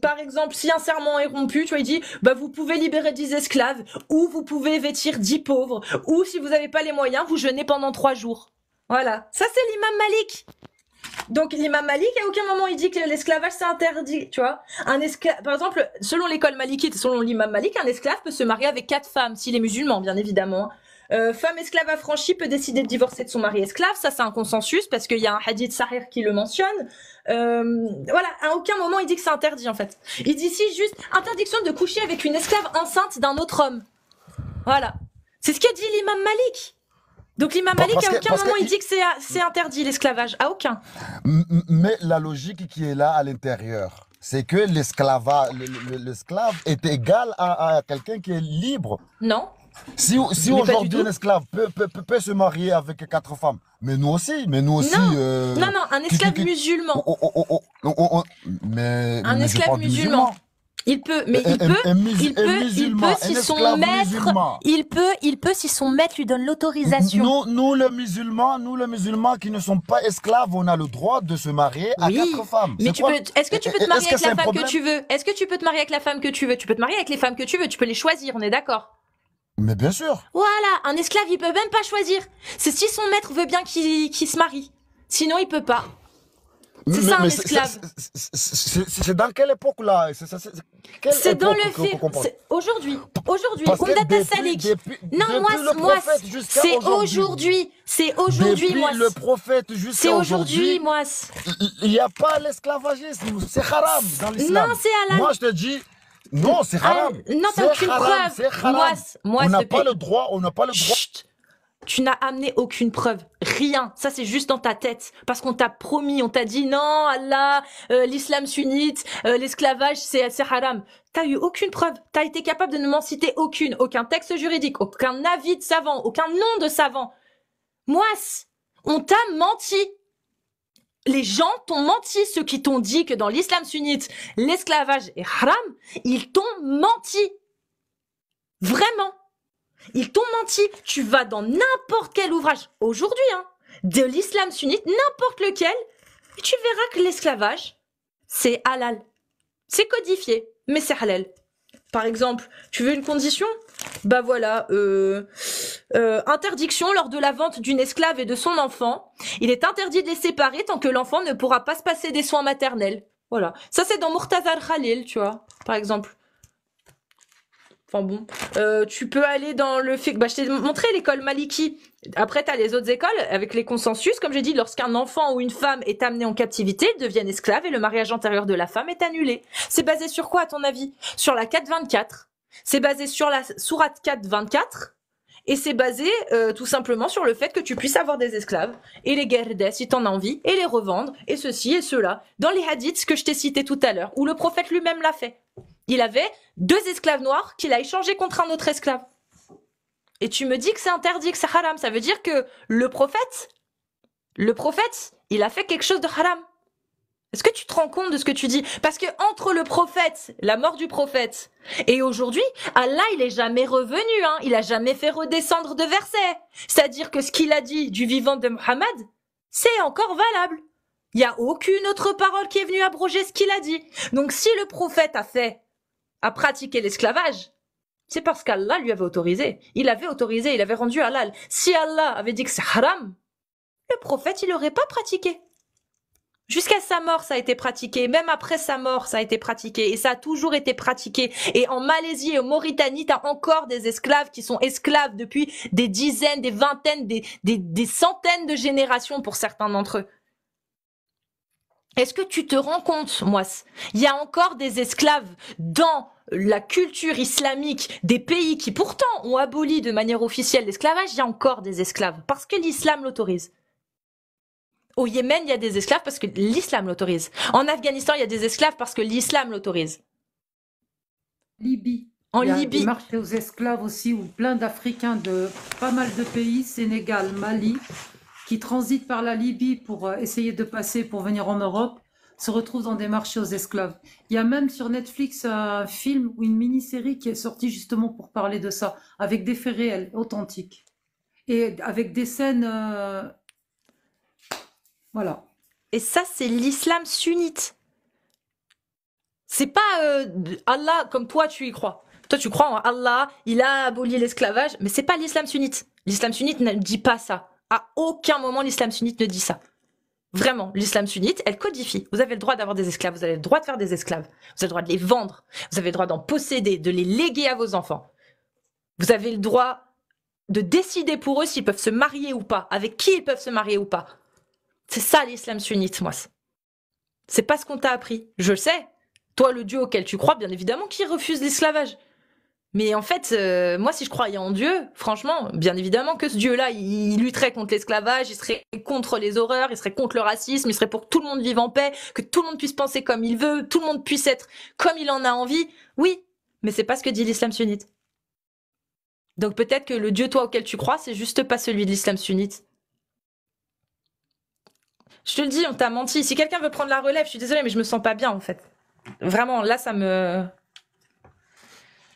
Speaker 2: Par exemple, si un serment est rompu, tu vois, il dit, vous pouvez libérer 10 esclaves, ou vous pouvez vêtir 10 pauvres, ou si vous n'avez pas les moyens, vous jeûnez pendant 3 jours. Voilà. Ça, c'est l'imam Malik. Donc, l'imam Malik, à aucun moment, il dit que l'esclavage, c'est interdit, tu vois. Par exemple, selon l'école malikite, selon l'imam Malik, un esclave peut se marier avec 4 femmes, s'il est musulman, bien évidemment. Femme esclave affranchie peut décider de divorcer de son mari esclave, ça c'est un consensus parce qu'il y a un hadith sahih qui le mentionne. Voilà, à aucun moment il dit que c'est interdit en fait. Il dit si juste interdiction de coucher avec une esclave enceinte d'un autre homme. Voilà, c'est ce qu'a dit l'imam Malik. Donc l'imam Malik à aucun moment il dit que c'est interdit l'esclavage, à aucun.
Speaker 1: Mais la logique qui est là à l'intérieur, c'est que l'esclave est égal à quelqu'un qui est libre.
Speaker 2: Non.
Speaker 1: Si aujourd'hui un esclave peut se marier avec 4 femmes, mais nous aussi.
Speaker 2: Non, un esclave musulman. Un esclave musulman. Il peut si son maître lui donne l'autorisation.
Speaker 1: Nous les musulmans qui ne sont pas esclaves, on a le droit de se marier à 4 femmes.
Speaker 2: Mais est-ce que tu peux te marier avec la femme que tu veux? Est-ce que tu peux te marier avec la femme que tu veux? Tu peux te marier avec les femmes que tu veux, tu peux les choisir, on est d'accord?
Speaker 1: Mais bien sûr.
Speaker 2: Voilà, un esclave, il peut même pas choisir. C'est si son maître veut bien qu'il se marie. Sinon, il peut pas. C'est ça un esclave.
Speaker 1: C'est dans quelle époque là?
Speaker 2: C'est dans le fait. Aujourd'hui. Kundata Salik. Non, moi, c'est aujourd'hui. C'est aujourd'hui, moi.
Speaker 1: Le prophète jusqu'à
Speaker 2: aujourd'hui, moi.
Speaker 1: Il n'y a pas l'esclavagisme. C'est haram dans l'islam.
Speaker 2: Non, c'est halal.
Speaker 1: Moi, je te dis. Non, c'est haram.
Speaker 2: Non, t'as aucune preuve.
Speaker 1: On n'a pas le droit.
Speaker 2: Chut. Tu n'as amené aucune preuve. Rien. Ça, c'est juste dans ta tête. Parce qu'on t'a promis, on t'a dit non, Allah, l'islam sunnite, l'esclavage, c'est haram. T'as eu aucune preuve. T'as été capable de ne m'en citer aucune. Aucun texte juridique, aucun avis de savant, aucun nom de savant. Moas, on t'a menti. Les gens t'ont menti, ceux qui t'ont dit que dans l'islam sunnite, l'esclavage est haram, ils t'ont menti. Vraiment. Ils t'ont menti. Tu vas dans n'importe quel ouvrage, aujourd'hui, de l'islam sunnite, n'importe lequel, et tu verras que l'esclavage, c'est halal. C'est codifié, mais c'est halal. Par exemple, tu veux une condition? Voilà, interdiction lors de la vente d'une esclave et de son enfant. Il est interdit de les séparer tant que l'enfant ne pourra pas se passer des soins maternels. Voilà. Ça, c'est dans Murtaza Khalil, tu vois, par exemple. Enfin bon, tu peux aller dans le fait... je t'ai montré l'école Maliki. Après, t'as les autres écoles avec les consensus. Comme j'ai dit, lorsqu'un enfant ou une femme est amené en captivité, ils deviennent esclaves et le mariage antérieur de la femme est annulé. C'est basé sur quoi, à ton avis? Sur la 424. C'est basé sur la sourate 4, 24. Et c'est basé tout simplement sur le fait que tu puisses avoir des esclaves et les garder si t'en as envie et les revendre et ceci et cela. Dans les hadiths que je t'ai cités tout à l'heure, où le prophète lui-même l'a fait. Il avait 2 esclaves noirs qu'il a échangés contre un autre esclave. Et tu me dis que c'est interdit, que c'est haram. Ça veut dire que le prophète, il a fait quelque chose de haram. Est-ce que tu te rends compte de ce que tu dis? Parce que entre le prophète, la mort du prophète, et aujourd'hui, Allah, il est jamais revenu, hein. Il a jamais fait redescendre de versets. C'est-à-dire que ce qu'il a dit du vivant de Mohammed, c'est encore valable. Il n'y a aucune autre parole qui est venue abroger ce qu'il a dit. Donc si le prophète a pratiqué l'esclavage, c'est parce qu'Allah lui avait autorisé. Il avait rendu halal. Si Allah avait dit que c'est haram, le prophète, il n'aurait pas pratiqué. Jusqu'à sa mort, ça a été pratiqué. Même après sa mort, ça a été pratiqué. Et ça a toujours été pratiqué. Et en Malaisie et en Mauritanie, t'as encore des esclaves qui sont esclaves depuis des dizaines, des vingtaines, des centaines de générations pour certains d'entre eux. Est-ce que tu te rends compte, Moas? Il y a encore des esclaves dans la culture islamique des pays qui pourtant ont aboli de manière officielle l'esclavage. Il y a encore des esclaves parce que l'islam l'autorise. Au Yémen, il y a des esclaves parce que l'islam l'autorise. En Afghanistan, il y a des esclaves parce que l'islam l'autorise.
Speaker 4: Libye.
Speaker 2: En
Speaker 4: Il y a
Speaker 2: Libye.
Speaker 4: des marchés aux esclaves aussi, où plein d'Africains de pas mal de pays, Sénégal, Mali, qui transitent par la Libye pour essayer de passer pour venir en Europe, se retrouvent dans des marchés aux esclaves. Il y a même sur Netflix un film ou une mini-série qui est sortie justement pour parler de ça, avec des faits réels, authentiques. Et avec des scènes... voilà.
Speaker 2: Et ça, c'est l'islam sunnite. C'est pas Allah comme toi, tu y crois. Toi, tu crois en Allah, il a aboli l'esclavage, mais c'est pas l'islam sunnite. L'islam sunnite ne dit pas ça. À aucun moment, l'islam sunnite ne dit ça. Vraiment, l'islam sunnite, elle codifie. Vous avez le droit d'avoir des esclaves, vous avez le droit de faire des esclaves, vous avez le droit de les vendre, vous avez le droit d'en posséder, de les léguer à vos enfants. Vous avez le droit de décider pour eux s'ils peuvent se marier ou pas, avec qui ils peuvent se marier ou pas. C'est ça l'islam sunnite, moi. C'est pas ce qu'on t'a appris. Je le sais. Toi, le Dieu auquel tu crois, bien évidemment, qui refuse l'esclavage. Mais en fait, moi, si je croyais en Dieu, franchement, bien évidemment que ce Dieu-là, il lutterait contre l'esclavage, il serait contre les horreurs, il serait contre le racisme, il serait pour que tout le monde vive en paix, que tout le monde puisse penser comme il veut, tout le monde puisse être comme il en a envie. Oui, mais c'est pas ce que dit l'islam sunnite. Donc peut-être que le Dieu, toi, auquel tu crois, c'est juste pas celui de l'islam sunnite. Je te le dis, on t'a menti. Si quelqu'un veut prendre la relève, je suis désolée, mais je me sens pas bien, en fait. Vraiment, là, ça me...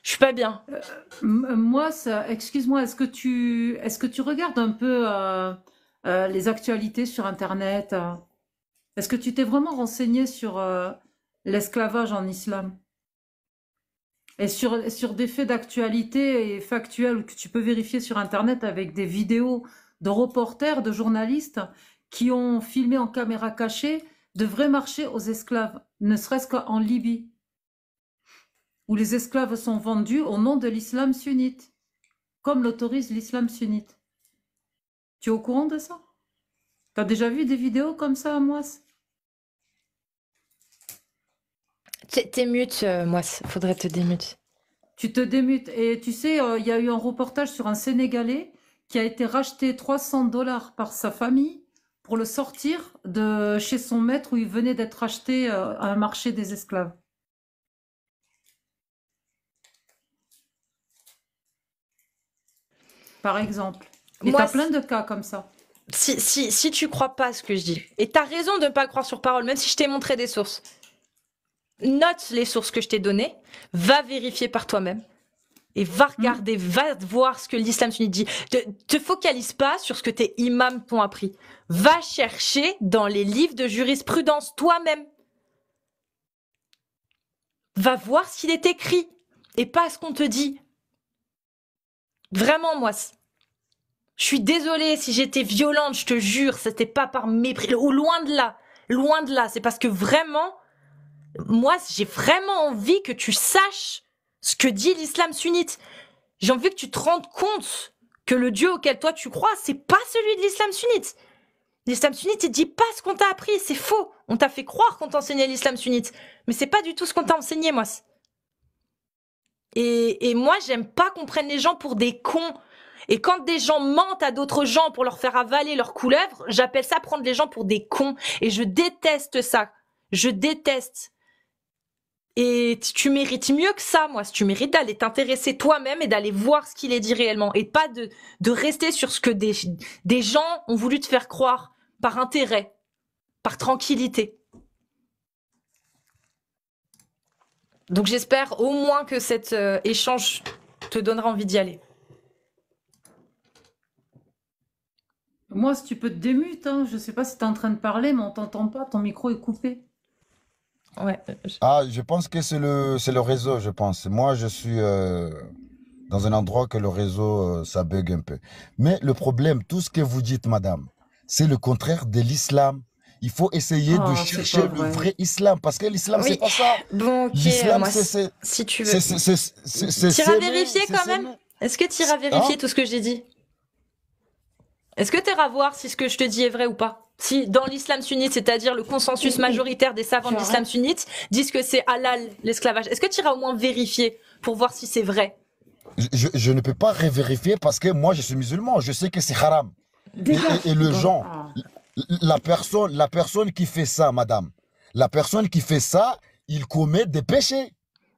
Speaker 2: Je suis pas bien.
Speaker 4: Moi, excuse-moi, est-ce que tu regardes un peu les actualités sur Internet? Est-ce que tu t'es vraiment renseigné sur l'esclavage en islam? Et sur des faits d'actualité et factuels que tu peux vérifier sur Internet avec des vidéos de reporters, de journalistes qui ont filmé en caméra cachée de vrais marchés aux esclaves, ne serait-ce qu'en Libye, où les esclaves sont vendus au nom de l'islam sunnite, comme l'autorise l'islam sunnite. Tu es au courant de ça? Tu as déjà vu des vidéos comme ça, Moas?
Speaker 2: T'es mute, Moas. Faudrait te démute.
Speaker 4: Tu te démutes. Et tu sais, il y a eu un reportage sur un Sénégalais qui a été racheté $300 par sa famille pour le sortir de chez son maître où il venait d'être acheté à un marché des esclaves. Par exemple. Et
Speaker 2: Moi,
Speaker 4: t'as plein de cas comme ça.
Speaker 2: Si tu crois pas à ce que je dis, et t'as raison de ne pas croire sur parole, même si je t'ai montré des sources, note les sources que je t'ai données, va vérifier par toi-même, et va regarder, va voir ce que l'islam sunnite dit. Te focalise pas sur ce que tes imams t'ont appris. Va chercher dans les livres de jurisprudence toi-même. Va voir ce qu'il est écrit, et pas ce qu'on te dit. Vraiment, moi, je suis désolée si j'étais violente, je te jure, c'était pas par mépris, ou loin de là, c'est parce que vraiment, moi, j'ai vraiment envie que tu saches ce que dit l'islam sunnite. J'ai envie que tu te rendes compte que le Dieu auquel toi tu crois, c'est pas celui de l'islam sunnite. L'islam sunnite, il dit pas ce qu'on t'a appris, c'est faux. On t'a fait croire qu'on t'enseignait l'islam sunnite, mais c'est pas du tout ce qu'on t'a enseigné, moi. Et moi, j'aime pas qu'on prenne les gens pour des cons. Et quand des gens mentent à d'autres gens pour leur faire avaler leurs couleuvres, j'appelle ça prendre les gens pour des cons. Et je déteste ça. Je déteste. Et tu mérites mieux que ça, moi. Tu mérites d'aller t'intéresser toi-même et d'aller voir ce qu'il est dit réellement. Et pas de rester sur ce que des gens ont voulu te faire croire par intérêt, par tranquillité. Donc j'espère au moins que cet échange te donnera envie d'y aller.
Speaker 4: Moi, si tu peux te démute, hein, je sais pas si tu es en train de parler, mais on t'entend pas, ton micro est coupé.
Speaker 2: Ouais.
Speaker 1: Ah, je pense que c'est le réseau, je pense. Moi, je suis dans un endroit que le réseau, ça bug un peu. Mais le problème, tout ce que vous dites, madame, c'est le contraire de l'islam. Il faut essayer de
Speaker 4: Oh, c'est
Speaker 1: chercher
Speaker 4: pas
Speaker 1: le
Speaker 4: vrai.
Speaker 1: vrai islam, parce que l'islam,
Speaker 2: Oui.
Speaker 1: c'est pas ça.
Speaker 2: Bon, ok,
Speaker 1: L'islam,
Speaker 2: moi,
Speaker 1: c'est
Speaker 2: si tu veux.
Speaker 1: c'est
Speaker 2: T'iras
Speaker 1: s'aimer,
Speaker 2: vérifier
Speaker 1: c'est
Speaker 2: quand même?
Speaker 1: s'aimer.
Speaker 2: Est-ce que t'iras vérifier
Speaker 1: Hein?
Speaker 2: tout ce que j'ai dit? Est-ce que t'iras voir si ce que je te dis est vrai ou pas? Si dans l'islam sunnite, c'est-à-dire le consensus majoritaire des savants de l'islam sunnite, disent que c'est halal l'esclavage, est-ce que t'iras au moins vérifier pour voir si c'est vrai?
Speaker 1: Je ne peux pas revérifier parce que moi, je suis musulman. Je sais que c'est haram. Et le
Speaker 4: Bon,
Speaker 1: genre,
Speaker 4: ah.
Speaker 1: la personne qui fait ça, madame, la personne qui fait ça, il commet des péchés.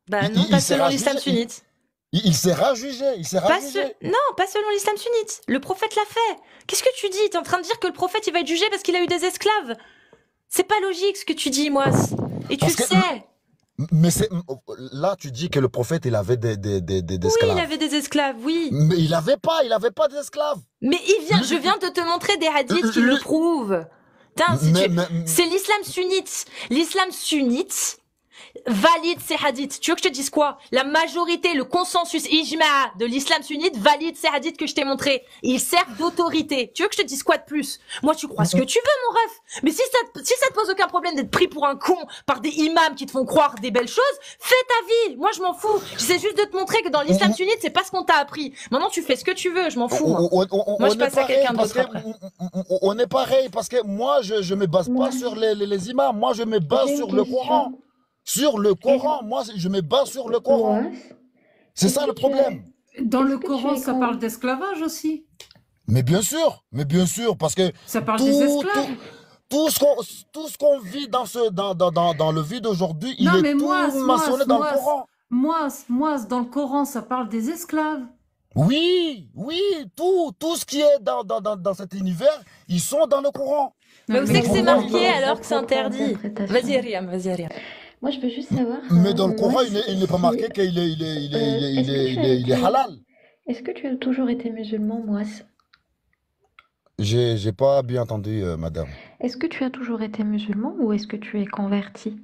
Speaker 2: Bah
Speaker 1: Il,
Speaker 2: non,
Speaker 1: il-
Speaker 2: pas
Speaker 1: il
Speaker 2: selon
Speaker 1: sera
Speaker 2: l'islam
Speaker 1: jugé.
Speaker 2: sunnite.
Speaker 1: Il sera jugé. Il sera
Speaker 2: Pas
Speaker 1: jugé.
Speaker 2: Non, pas selon l'islam sunnite. Le prophète l'a fait. Qu'est-ce que tu dis? T'es en train de dire que le prophète il va être jugé parce qu'il a eu des esclaves. C'est pas logique ce que tu dis, moi. Et tu
Speaker 1: Parce
Speaker 2: le
Speaker 1: que
Speaker 2: sais.
Speaker 1: Mais là, tu dis que le prophète, il avait des
Speaker 2: Oui,
Speaker 1: esclaves.
Speaker 2: il avait des esclaves, oui.
Speaker 1: Mais il avait pas d'esclaves.
Speaker 2: Mais je viens de te montrer des hadiths qui le
Speaker 1: Lui-
Speaker 2: prouvent. Putain,
Speaker 1: Mais-
Speaker 2: c'est l'islam sunnite. L'islam sunnite valide ces hadiths. Tu veux que je te dise quoi? La majorité, le consensus ijma de l'islam sunnite valide ces hadiths que je t'ai montrés. Ils servent d'autorité. Tu veux que je te dise quoi de plus? Moi, tu crois ce que tu veux, mon ref. Mais si ça te pose aucun problème d'être pris pour un con par des imams qui te font croire des belles choses, fais ta vie. Moi, je m'en fous. J'essaie juste de te montrer que dans l'islam sunnite, c'est pas ce qu'on t'a appris. Maintenant, tu fais ce que tu veux. Je m'en fous. Moi, Moi, je
Speaker 1: on est
Speaker 2: passe à
Speaker 1: pareil
Speaker 2: quelqu'un
Speaker 1: parce
Speaker 2: d'autre
Speaker 1: que
Speaker 2: après.
Speaker 1: on est pareil parce que moi je me base pas
Speaker 3: Moi,
Speaker 1: sur les imams, moi je me base
Speaker 3: j'ai une
Speaker 1: sur le Coran.
Speaker 3: question.
Speaker 1: Sur le Coran, moi je me base sur le Coran.
Speaker 3: Moi,
Speaker 1: C'est
Speaker 3: est-ce
Speaker 1: ça
Speaker 3: que
Speaker 1: le
Speaker 3: tu as-
Speaker 1: problème.
Speaker 4: Dans
Speaker 3: Est-ce
Speaker 4: le
Speaker 3: que tu
Speaker 4: Coran,
Speaker 3: es
Speaker 4: ça
Speaker 3: con-
Speaker 4: parle d'esclavage aussi.
Speaker 1: Mais bien sûr, parce que
Speaker 4: Ça parle
Speaker 1: tout,
Speaker 4: des
Speaker 1: tout,
Speaker 4: esclaves.
Speaker 1: tout ce qu'on vit dans le vie d'aujourd'hui, il
Speaker 4: Non,
Speaker 1: est
Speaker 4: mais
Speaker 1: tout mentionné dans le Coran.
Speaker 4: moi, dans le Coran, ça parle des esclaves.
Speaker 1: Oui, tout ce qui est dans cet univers, ils sont dans le Coran.
Speaker 2: Mais où
Speaker 4: Mais
Speaker 2: c'est que c'est
Speaker 1: pourquoi
Speaker 2: marqué
Speaker 1: il-
Speaker 2: alors que c'est interdit?
Speaker 3: Interprétation.
Speaker 2: Vas-y, Riam, vas-y, Riam.
Speaker 3: Moi, je veux juste savoir.
Speaker 1: Mais dans le
Speaker 3: moi,
Speaker 1: Coran, il n'est pas
Speaker 3: si-
Speaker 1: marqué qu'il est, il est halal.
Speaker 3: Est-ce que tu as toujours été musulman, moi?
Speaker 1: J'ai pas bien entendu, madame.
Speaker 3: Est-ce que tu as toujours été musulman ou est-ce que tu es converti?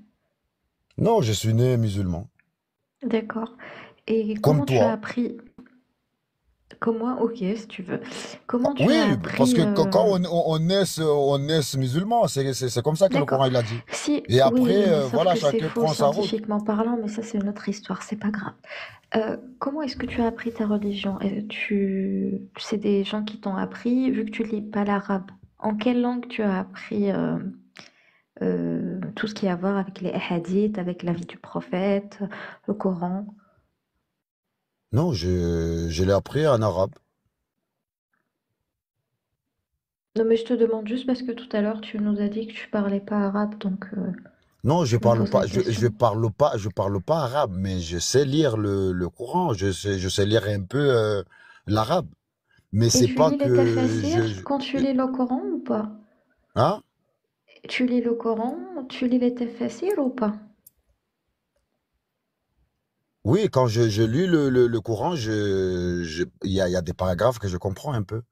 Speaker 1: Non, je suis né musulman.
Speaker 3: D'accord. Et
Speaker 1: Comme
Speaker 3: comment tu
Speaker 1: toi.
Speaker 3: as appris? Comme moi, ok, si tu veux. Comment tu as
Speaker 1: Oui,
Speaker 3: appris
Speaker 1: parce que quand on naît musulman, c'est comme ça que le
Speaker 3: D'accord.
Speaker 1: Coran il a dit.
Speaker 3: Si,
Speaker 1: Et après,
Speaker 3: oui, mais sauf
Speaker 1: voilà,
Speaker 3: que c'est
Speaker 1: chacun
Speaker 3: faux
Speaker 1: prend sa route.
Speaker 3: scientifiquement parlant, mais ça c'est une autre histoire, c'est pas grave. Comment est-ce que tu as appris ta religion? C'est des gens qui t'ont appris, vu que tu lis pas l'arabe. En quelle langue tu as appris tout ce qui a à voir avec les hadiths, avec la vie du prophète, le Coran?
Speaker 1: Non, je l'ai appris en arabe.
Speaker 3: Non, mais je te demande juste parce que tout à l'heure tu nous as dit que tu parlais pas arabe, donc
Speaker 1: Non,
Speaker 3: je me pose la question.
Speaker 1: je parle pas arabe, mais je sais lire le Coran, je sais lire un peu l'arabe. Mais
Speaker 3: Et
Speaker 1: c'est
Speaker 3: tu
Speaker 1: pas
Speaker 3: lis les
Speaker 1: que
Speaker 3: tafassirs quand tu lis le Coran ou pas?
Speaker 1: hein?
Speaker 3: Tu lis le Coran, tu lis les tafassirs ou pas?
Speaker 1: Oui, quand je lis le Coran, il y a des paragraphes que je comprends un peu.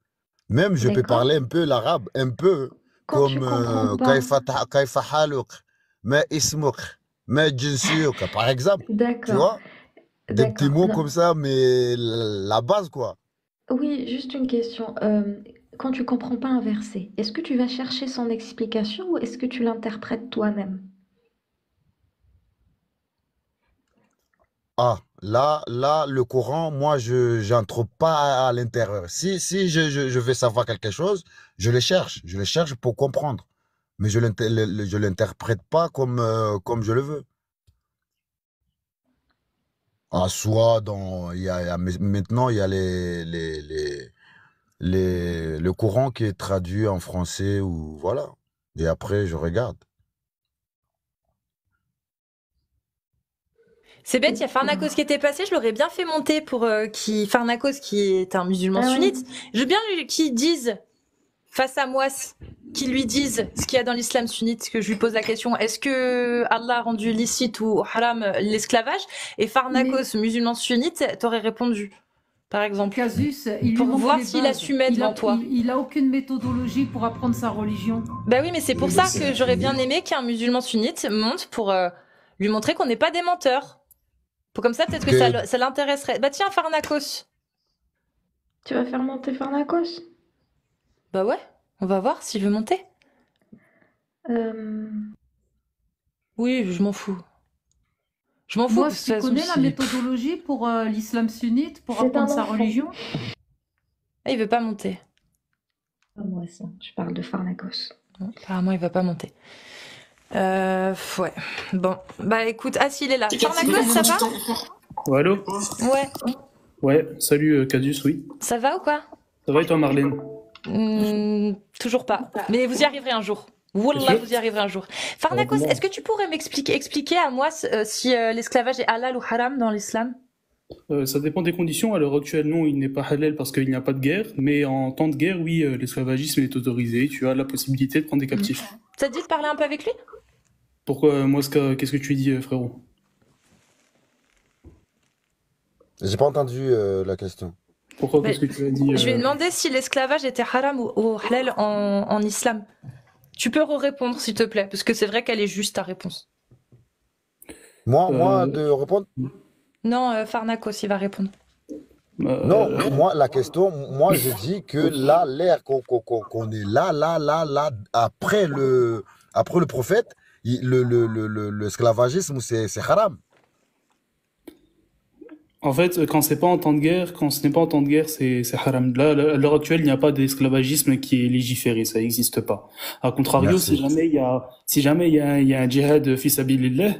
Speaker 1: Même je peux
Speaker 3: D'accord.
Speaker 1: parler un peu l'arabe, un peu
Speaker 3: Quand tu
Speaker 1: comme
Speaker 3: comprends pas,
Speaker 1: كيف حالك ما اسمك ما جنسيك par exemple, tu
Speaker 3: d'accord,
Speaker 1: vois? Des petits
Speaker 3: d'accord.
Speaker 1: mots
Speaker 3: Non.
Speaker 1: comme ça, mais la base quoi.
Speaker 3: Oui, juste une question. Quand tu comprends pas un verset, est-ce que tu vas chercher son explication ou est-ce que tu l'interprètes toi-même?
Speaker 1: Ah, là, le Coran, moi, je n'entre pas à l'intérieur. Si je veux savoir quelque chose, je le cherche pour comprendre. Mais je l'interprète pas comme je le veux. Soit maintenant, il y a le courant qui est traduit en français ou voilà. Et après, je regarde.
Speaker 2: C'est bête, il y a Farnakos qui était passé, je l'aurais bien fait monter pour Farnakos qui est un musulman sunnite. Je veux bien qu'il dise face à moi, qu'ils lui disent ce qu'il y a dans l'islam sunnite, que je lui pose la question, est-ce que Allah a rendu licite ou haram l'esclavage? Et Farnakos, musulman sunnite, t'aurais répondu, par exemple.
Speaker 4: Casus, il
Speaker 2: Pour
Speaker 4: lui manque
Speaker 2: voir
Speaker 4: les
Speaker 2: s'il a
Speaker 4: bases.
Speaker 2: su mettre devant toi.
Speaker 4: Il a aucune méthodologie pour apprendre sa religion.
Speaker 2: Bah oui, mais c'est pour ça que j'aurais bien aimé qu'un musulman sunnite monte pour lui montrer qu'on n'est pas des menteurs. Pour comme ça, peut-être que ça l'intéresserait. Bah tiens, Farnakos.
Speaker 3: Tu vas faire monter Farnakos?
Speaker 2: Bah ouais, on va voir s'il veut monter. Oui, je m'en fous. Je m'en fous.
Speaker 4: Moi, tu connais la méthodologie pour l'islam sunnite, pour apprendre sa religion?
Speaker 2: Ah, il veut pas monter.
Speaker 3: Pas moi, ça. Je parle de Farnakos.
Speaker 2: Non, apparemment, il va pas monter. Ouais. Bon. Bah écoute, s'il est là. Farnakos, ça va?
Speaker 5: Ouais, allô?
Speaker 2: Ouais.
Speaker 5: Ouais, salut Cadus, oui.
Speaker 2: Ça va ou quoi?
Speaker 5: Ça va et toi, Marlène?
Speaker 2: Toujours pas. Mais vous y arriverez un jour. Wallah, vous y arriverez un jour. Farnakos, est-ce que tu pourrais expliquer à moi si l'esclavage est halal ou haram dans l'islam?
Speaker 5: Ça dépend des conditions. À l'heure actuelle, non, il n'est pas halal parce qu'il n'y a pas de guerre. Mais en temps de guerre, oui, l'esclavagisme est autorisé. Tu as la possibilité de prendre des captifs.
Speaker 2: Ça te dit de parler un peu avec lui?
Speaker 5: Pourquoi, qu'est-ce que tu lui dis, frérot?
Speaker 1: J'ai pas entendu la question.
Speaker 5: Pourquoi, qu'est-ce que tu lui as dit?
Speaker 2: Je lui ai demandé si l'esclavage était haram ou halal en islam. Tu peux répondre, s'il te plaît, parce que c'est vrai qu'elle est juste ta réponse.
Speaker 1: Moi, de répondre?
Speaker 2: Non, Farnakos, il va répondre.
Speaker 1: Non, moi, la question, je dis que là, l'ère qu'on est là, après le prophète, l'esclavagisme, c'est haram.
Speaker 5: En fait, quand c'est pas en temps de guerre, c'est haram. Là, à l'heure actuelle, il n'y a pas d'esclavagisme qui est légiféré, ça n'existe pas. A contrario,
Speaker 1: Merci.
Speaker 5: si jamais il y a un djihad fi sabilillah,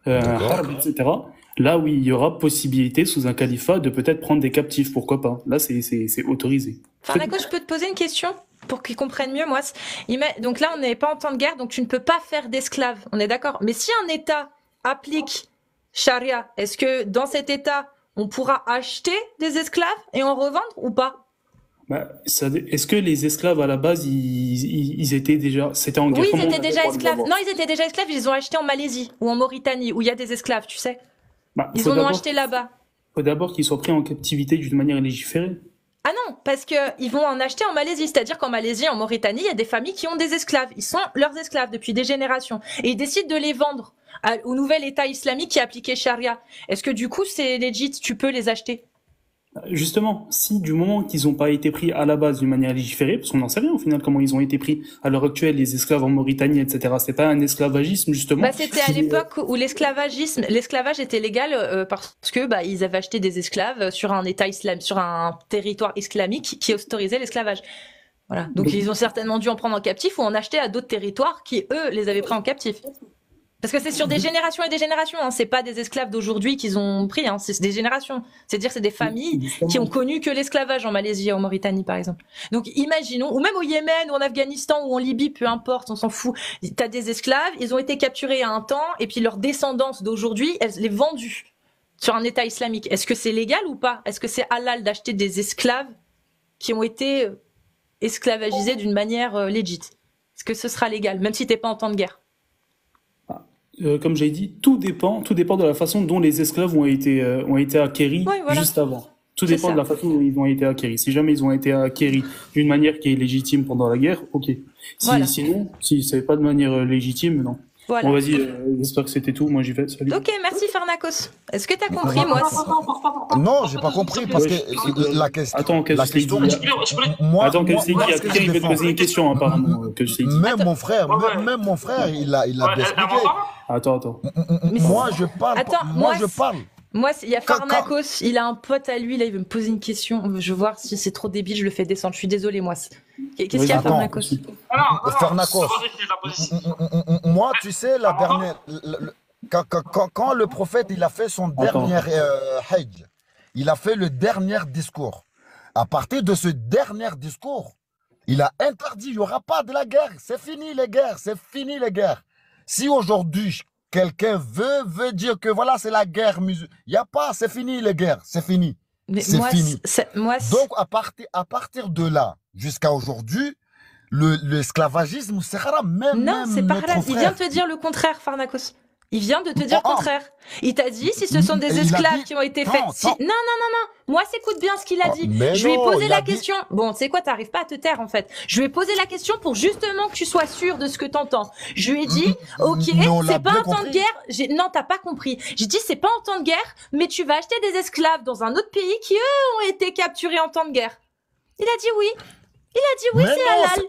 Speaker 5: un harb, etc., là où il y aura possibilité sous un califat de peut-être prendre des captifs, pourquoi pas. Là, c'est autorisé.
Speaker 2: Farnakos, je peux te poser une question pour qu'ils comprennent mieux, moi. Donc là, on n'est pas en temps de guerre, donc tu ne peux pas faire d'esclaves, on est d'accord. Mais si un État applique Charia, est-ce que dans cet État, on pourra acheter des esclaves et en revendre ou pas?
Speaker 5: Est-ce que les esclaves à la base, ils étaient déjà, c'était en guerre?
Speaker 2: Oui, ils étaient déjà esclaves. Non, ils étaient déjà esclaves. Ils les ont achetés en Malaisie ou en Mauritanie où il y a des esclaves, tu sais. Ils en ont acheté là-bas.
Speaker 5: Faut d'abord qu'ils soient pris en captivité d'une manière légiférée.
Speaker 2: Ah non, parce que ils vont en acheter en Malaisie. C'est-à-dire qu'en Malaisie, en Mauritanie, il y a des familles qui ont des esclaves. Ils sont leurs esclaves depuis des générations. Et ils décident de les vendre au nouvel État islamique qui a appliqué Charia. Est-ce que du coup, c'est legit, tu peux les acheter?
Speaker 5: Justement, si du moment qu'ils n'ont pas été pris à la base d'une manière légiférée, parce qu'on n'en sait rien au final comment ils ont été pris à l'heure actuelle, les esclaves en Mauritanie, etc. C'est pas un esclavagisme justement.
Speaker 2: C'était à l'époque où l'esclavage était légal parce que ils avaient acheté des esclaves sur un État islamique, sur un territoire islamique qui autorisait l'esclavage. Voilà. Donc ils ont certainement dû en prendre en captif ou en acheter à d'autres territoires qui eux les avaient pris en captif. Parce que c'est sur des générations et des générations, hein. C'est pas des esclaves d'aujourd'hui qu'ils ont pris, hein. C'est des générations. C'est-à-dire c'est des familles qui ont connu que l'esclavage en Malaisie et en Mauritanie, par exemple. Donc imaginons, ou même au Yémen, ou en Afghanistan, ou en Libye, peu importe, on s'en fout. T'as des esclaves, ils ont été capturés à un temps, et puis leur descendance d'aujourd'hui, elle les vendue sur un État islamique. Est-ce que c'est légal ou pas? Est-ce que c'est halal d'acheter des esclaves qui ont été esclavagisés d'une manière légit? Est-ce que ce sera légal, même si t'es pas en temps de guerre?
Speaker 5: Comme j'ai dit, tout dépend de la façon dont les esclaves ont été acquéris juste avant. Tout dépend de la façon dont ils ont été acquéris. Si jamais ils ont été acquéris d'une manière qui est légitime pendant la guerre, ok. Sinon, si c'est pas de manière légitime, non. Voilà. Bon, vas-y, j'espère que c'était tout. Moi, j'y vais. Salut.
Speaker 2: Ok, merci Farnakos. Est-ce que t'as compris, moi?
Speaker 1: Non, j'ai pas compris parce que la question.
Speaker 5: Attends,
Speaker 1: la question.
Speaker 5: Attends, quelqu'un il veut te poser une question apparemment.
Speaker 1: Même mon frère, il a bien expliqué.
Speaker 5: Attends.
Speaker 1: Moi, je parle. Je parle.
Speaker 2: Moi, il y a Farnakos, il a un pote à lui, là, il veut me poser une question. Je veux voir si c'est trop débile, je le fais descendre. Je suis désolée, moi. Qu'est-ce qu'il y a, Farnakos?
Speaker 1: Farnakos. Moi, tu sais, la dernière. quand le prophète il a fait son dernier Hajj, il a fait le dernier discours. À partir de ce dernier discours, il a interdit, il n'y aura pas de la guerre. C'est fini les guerres, c'est fini les guerres. Si aujourd'hui, quelqu'un veut dire que voilà, c'est la guerre musulmane, il n'y a pas, c'est fini les guerres, c'est fini. C'est fini. Donc, à partir de là, jusqu'à aujourd'hui, l'esclavagisme, c'est haram.
Speaker 2: Non, c'est pas haram. Il vient de te dire le contraire, Pharnakos. Il vient de te dire le contraire. Il t'a dit si ce sont des esclaves qui ont été faits. Non. Moi, s'écoute bien ce qu'il a dit. Je lui ai posé la question. Bon, tu sais quoi, t'arrives pas à te taire en fait. Je lui ai posé la question pour justement que tu sois sûr de ce que t'entends. Je lui ai dit, ok, c'est pas un temps de guerre. Non, t'as pas compris. J'ai dit c'est pas en temps de guerre, mais tu vas acheter des esclaves dans un autre pays qui eux ont été capturés en temps de guerre. Il a dit oui. Il a dit oui, c'est halal.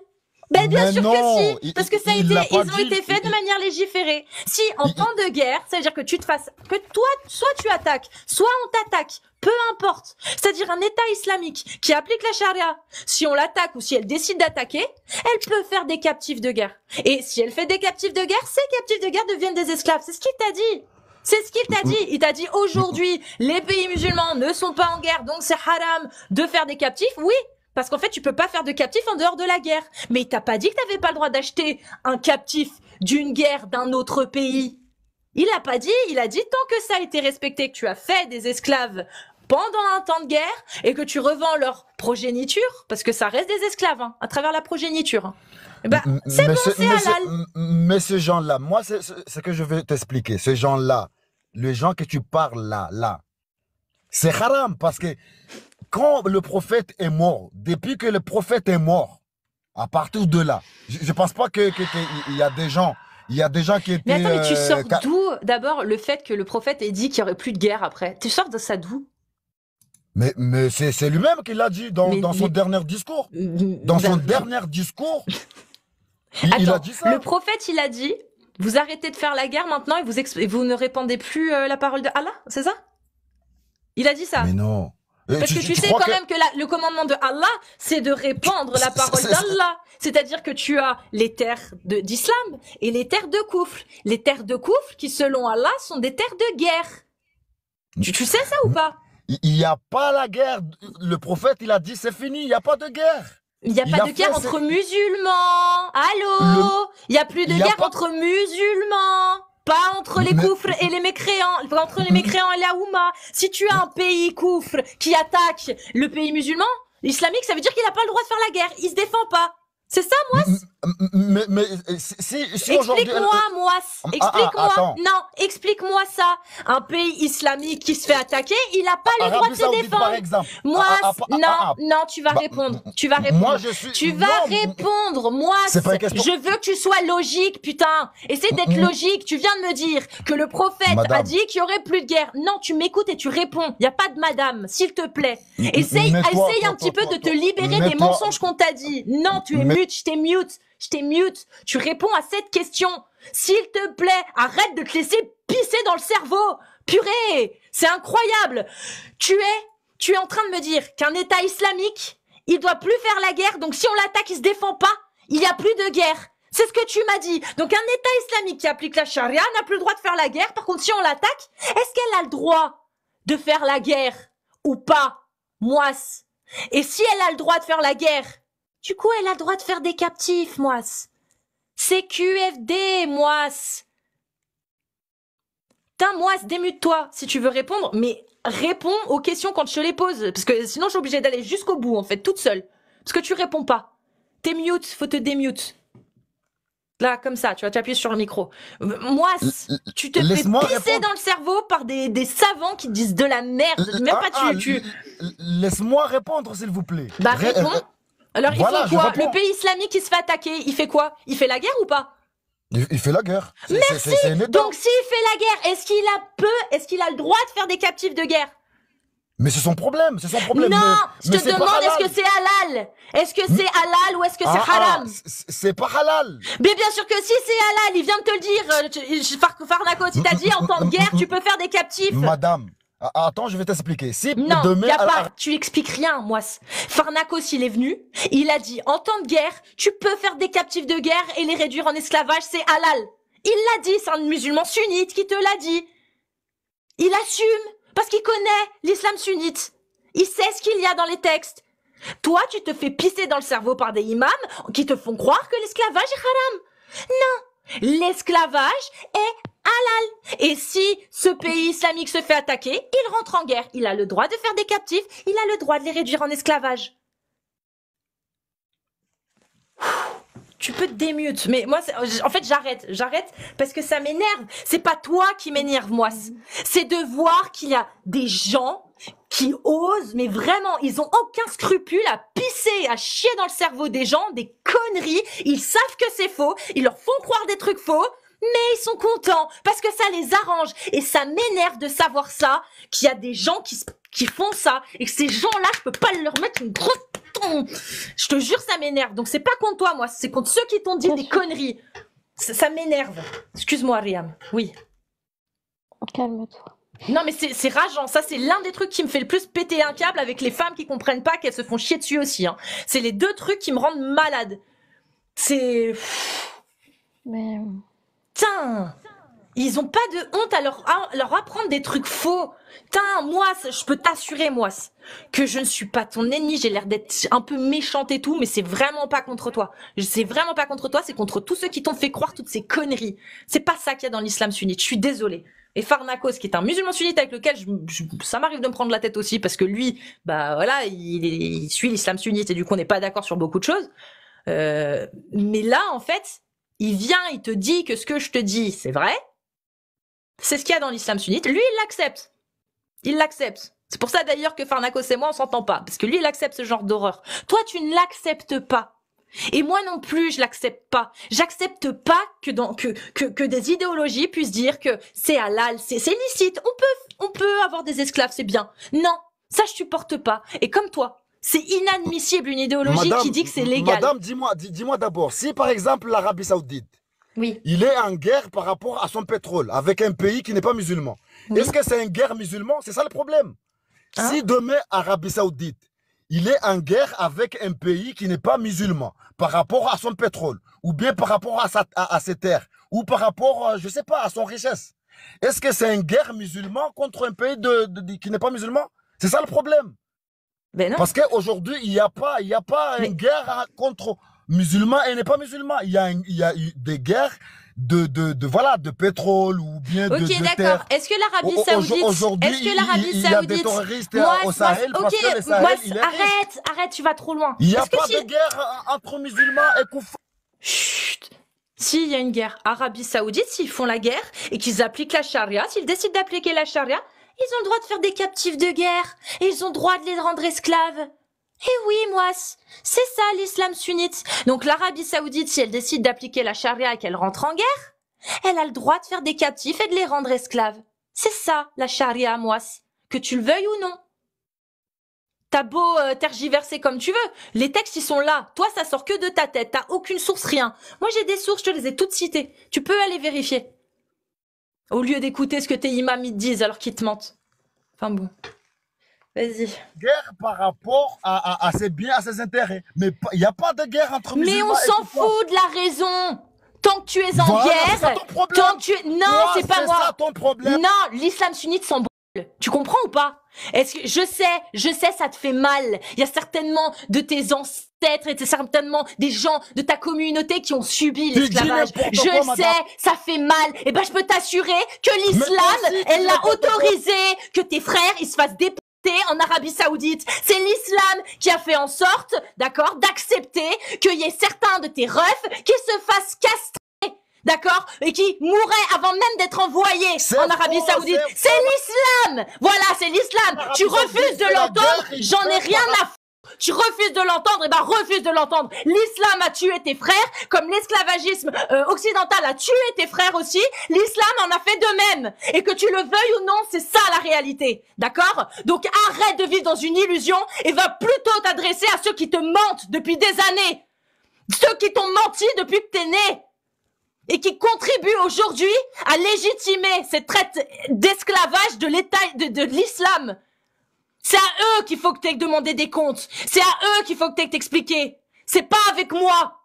Speaker 2: Ben bien sûr que si, parce que ça a été, ils ont été faits de manière légiférée. Si en temps de guerre, ça veut dire que tu te fasses, que toi, soit tu attaques, soit on t'attaque, peu importe. C'est-à-dire un État islamique qui applique la charia, si on l'attaque ou si elle décide d'attaquer, elle peut faire des captifs de guerre. Et si elle fait des captifs de guerre, ces captifs de guerre deviennent des esclaves. C'est ce qu'il t'a dit. C'est ce qu'il t'a dit. Il t'a dit aujourd'hui, les pays musulmans ne sont pas en guerre, donc c'est haram de faire des captifs. Oui. Parce qu'en fait, tu peux pas faire de captif en dehors de la guerre. Mais il t'a pas dit que t'avais pas le droit d'acheter un captif d'une guerre d'un autre pays. Il a pas dit, il a dit tant que ça a été respecté, que tu as fait des esclaves pendant un temps de guerre et que tu revends leur progéniture, parce que ça reste des esclaves, hein, à travers la progéniture. Hein. C'est bon, c'est halal.
Speaker 1: Mais ces gens-là, moi, c'est ce que je vais t'expliquer. Ces gens-là, les gens que tu parles là, c'est haram parce que quand le prophète est mort, depuis que le prophète est mort, à partir de là, je pense pas que il y a des gens, qui étaient.
Speaker 2: Mais attends, mais tu sors d'où d'abord le fait que le prophète ait dit qu'il y aurait plus de guerre après? Tu sors de ça d'où?
Speaker 1: Mais c'est lui-même qui l'a dit dans son dernier discours. Dans son dernier discours, il a dit ça.
Speaker 2: Le prophète, il a dit, vous arrêtez de faire la guerre maintenant et vous ne répandez plus la parole de Allah, c'est ça? Il a dit ça.
Speaker 1: Mais non.
Speaker 2: Parce que tu sais quand même que le commandement de Allah, c'est de répandre la parole d'Allah. C'est-à-dire que tu as les terres d'islam et les terres de Koufr. Les terres de Koufr qui, selon Allah, sont des terres de guerre. Tu sais ça ou pas?
Speaker 1: Il n'y a pas la guerre. Le prophète, il a dit c'est fini, il n'y a pas de guerre.
Speaker 2: Il n'y a pas de guerre entre musulmans. Allô? Il n'y a plus de guerre entre musulmans. Pas entre les koufrs et les mécréants, pas entre les mécréants et la Oumma. Si tu as un pays koufr qui attaque le pays musulman, islamique, ça veut dire qu'il n'a pas le droit de faire la guerre. Il se défend pas. C'est ça, Mouass?
Speaker 1: Mais si aujourd'hui...
Speaker 2: Explique-moi, Mouass. Explique-moi. Non, explique-moi ça. Un pays islamique qui se fait attaquer, il n'a pas le droit de se défendre.
Speaker 1: Par exemple.
Speaker 2: Mouass, non, tu vas répondre. Tu vas répondre.
Speaker 1: Moi,
Speaker 2: tu vas répondre, Mouass. Je veux que tu sois logique, putain. Essaie d'être logique. Tu viens de me dire que le prophète a dit qu'il y aurait plus de guerre. Non, tu m'écoutes et tu réponds. Il n'y a pas de madame, s'il te plaît. Essaye un petit peu de te libérer des mensonges qu'on t'a dit. Non, tu es mute. Je t'ai mute. Tu réponds à cette question. S'il te plaît, arrête de te laisser pisser dans le cerveau. Purée, c'est incroyable. Tu es en train de me dire qu'un État islamique, il doit plus faire la guerre. Donc si on l'attaque, il se défend pas. Il y a plus de guerre. C'est ce que tu m'as dit. Donc un État islamique qui applique la charia n'a plus le droit de faire la guerre. Par contre, si on l'attaque, est-ce qu'elle a le droit de faire la guerre ou pas, Mouass? Et si elle a le droit de faire la guerre, du coup, elle a le droit de faire des captifs, Mouass. C'est QFD, Mouass. Mouass, démute-toi si tu veux répondre, mais réponds aux questions quand je te les pose. Parce que sinon, je suis obligée d'aller jusqu'au bout, en fait, toute seule. Parce que tu réponds pas. T'es mute, faut te démute. Là, comme ça, tu vas t'appuyer sur le micro. Mouass, tu te fais pisser dans le cerveau par des savants qui disent de la merde. Même pas
Speaker 1: Laisse-moi répondre, s'il vous plaît.
Speaker 2: Bah, réponds. Alors, voilà, il faut quoi? Le pays islamique qui se fait attaquer, il fait quoi? Il fait la guerre ou pas?
Speaker 1: Il fait la guerre.
Speaker 2: Merci. Donc, s'il fait la guerre, est-ce qu'il a le droit de faire des captifs de guerre?
Speaker 1: Mais c'est son problème,
Speaker 2: Non, je te demande, est-ce que c'est halal? Est-ce que c'est halal ou est-ce que c'est haram?
Speaker 1: C'est pas halal.
Speaker 2: Mais bien sûr que si c'est halal, il vient de te le dire. Pharnakos, il t'a dit, en temps de guerre, tu peux faire des captifs.
Speaker 1: Madame. Attends, je vais t'expliquer. Si
Speaker 2: non, tu expliques rien, Mouass. Pharnakos, il est venu, il a dit, en temps de guerre, tu peux faire des captifs de guerre et les réduire en esclavage, c'est halal. Il l'a dit, c'est un musulman sunnite qui te l'a dit. Il assume, parce qu'il connaît l'islam sunnite. Il sait ce qu'il y a dans les textes. Toi, tu te fais pisser dans le cerveau par des imams qui te font croire que l'esclavage est haram. Non, l'esclavage est halal. Et si ce pays islamique se fait attaquer, il rentre en guerre. Il a le droit de faire des captifs, il a le droit de les réduire en esclavage. Tu peux te démute, mais moi, en fait, j'arrête parce que ça m'énerve. C'est pas toi qui m'énerve, moi. C'est de voir qu'il y a des gens qui osent, mais vraiment, ils ont aucun scrupule à pisser, à chier dans le cerveau des gens, des conneries. Ils savent que c'est faux, ils leur font croire des trucs faux, mais ils sont contents parce que ça les arrange. Et ça m'énerve de savoir ça, qu'il y a des gens qui font ça, et que ces gens-là, je peux pas leur mettre une grosse... Je te jure, ça m'énerve. Donc c'est pas contre toi, moi, c'est contre ceux qui t'ont dit des conneries. Ça m'énerve. Excuse-moi, Riam. Oui.
Speaker 3: Calme-toi.
Speaker 2: Non, mais c'est rageant. Ça, c'est l'un des trucs qui me fait le plus péter un câble avec les femmes qui comprennent pas qu'elles se font chier dessus aussi. Hein. C'est les deux trucs qui me rendent malade. C'est...
Speaker 3: Mais...
Speaker 2: Putain, ils ont pas de honte à leur apprendre des trucs faux. Putain, moi, je peux t'assurer, moi, que je ne suis pas ton ennemi. J'ai l'air d'être un peu méchante et tout, mais c'est vraiment pas contre toi. C'est vraiment pas contre toi, c'est contre tous ceux qui t'ont fait croire toutes ces conneries. C'est pas ça qu'il y a dans l'islam sunnite. Je suis désolée. Et Farnakos, qui est un musulman sunnite avec lequel ça m'arrive de me prendre la tête aussi, parce que lui, bah voilà, il suit l'islam sunnite et du coup on n'est pas d'accord sur beaucoup de choses. Mais là, en fait, il vient, il te dit que ce que je te dis, c'est vrai. C'est ce qu'il y a dans l'islam sunnite. Lui, il l'accepte. Il l'accepte. C'est pour ça d'ailleurs que Farnakos et moi, on s'entend pas. Parce que lui, il accepte ce genre d'horreur. Toi, tu ne l'acceptes pas. Et moi non plus, je l'accepte pas. J'accepte pas que des idéologies puissent dire que c'est halal, c'est licite. On peut avoir des esclaves, c'est bien. Non, ça je supporte pas. Et comme toi, c'est inadmissible une idéologie qui dit que c'est légal.
Speaker 1: Madame, dis-moi d'abord, si par exemple l'Arabie Saoudite,
Speaker 2: oui,
Speaker 1: il est en guerre par rapport à son pétrole avec un pays qui n'est pas musulman, oui, est-ce que c'est une guerre musulmane? C'est ça le problème. Hein? Si demain Arabie Saoudite, il est en guerre avec un pays qui n'est pas musulman par rapport à son pétrole, ou bien par rapport à ses terres, ou par rapport, je sais pas, à son richesse. Est-ce que c'est une guerre musulmane contre un pays qui n'est pas musulman? C'est ça le problème.
Speaker 2: Ben non.
Speaker 1: Parce qu'aujourd'hui, il n'y a pas une guerre contre musulmans et pas musulmans. Il y a des guerres de pétrole ou bien de terre.
Speaker 2: Ok, d'accord. Est-ce que l'Arabie Saoudite,
Speaker 1: il y a des terroristes au Sahel parce que le Sahel, il est riche.
Speaker 2: Arrête, tu vas trop loin.
Speaker 1: Il n'y a pas de guerre entre musulmans et koufars.
Speaker 2: Chut. S'il y a une guerre Arabie Saoudite, s'ils font la guerre et qu'ils appliquent la charia, s'ils décident d'appliquer la charia, ils ont le droit de faire des captifs de guerre et ils ont le droit de les rendre esclaves. Eh oui, moi, c'est ça l'islam sunnite. Donc l'Arabie Saoudite, si elle décide d'appliquer la charia et qu'elle rentre en guerre, elle a le droit de faire des captifs et de les rendre esclaves. C'est ça la charia, moi, que tu le veuilles ou non. T'as beau tergiverser comme tu veux, les textes ils sont là. Toi, ça sort que de ta tête, t'as aucune source, rien. Moi, j'ai des sources, je te les ai toutes citées. Tu peux aller vérifier. Au lieu d'écouter ce que tes imams ils te disent alors qu'ils te mentent. Enfin bon. Vas-y.
Speaker 1: Guerre par rapport à ses biens, à ses intérêts. Mais il n'y a pas de guerre entre musulmans.
Speaker 2: Mais on s'en fout de la raison. Tant que tu es en guerre,
Speaker 1: c'est ton problème.
Speaker 2: tant que tu es... Non, c'est pas moi.
Speaker 1: C'est ça ton problème.
Speaker 2: Non, l'islam sunnite s'en brûle. Tu comprends ou pas? Est-ce que je sais, ça te fait mal. Il y a certainement de tes ancêtres et certainement des gens de ta communauté qui ont subi l'esclavage. Je sais, ça fait mal. Et ben, je peux t'assurer que l'islam, elle l'a autorisé que tes frères, ils se fassent déporter en Arabie Saoudite. C'est l'islam qui a fait en sorte, d'accord, d'accepter qu'il y ait certains de tes refs qui se fassent castrer, d'accord, et qui mourraient avant même d'être envoyés en Arabie Saoudite. C'est l'islam. Voilà, c'est l'islam. Tu refuses de l'entendre, j'en ai rien à foutre. Tu refuses de l'entendre, et ben refuse de l'entendre. L'islam a tué tes frères, comme l'esclavagisme occidental a tué tes frères aussi. L'islam en a fait de même. Et que tu le veuilles ou non, c'est ça la réalité. D'accord? Donc arrête de vivre dans une illusion et va plutôt t'adresser à ceux qui te mentent depuis des années. Ceux qui t'ont menti depuis que t'es né. Et qui contribuent aujourd'hui à légitimer cette traite d'esclavage de l'État, de l'islam. C'est à eux qu'il faut que t'aies demandé des comptes. C'est à eux qu'il faut que t'aies t'expliquer. C'est pas avec moi.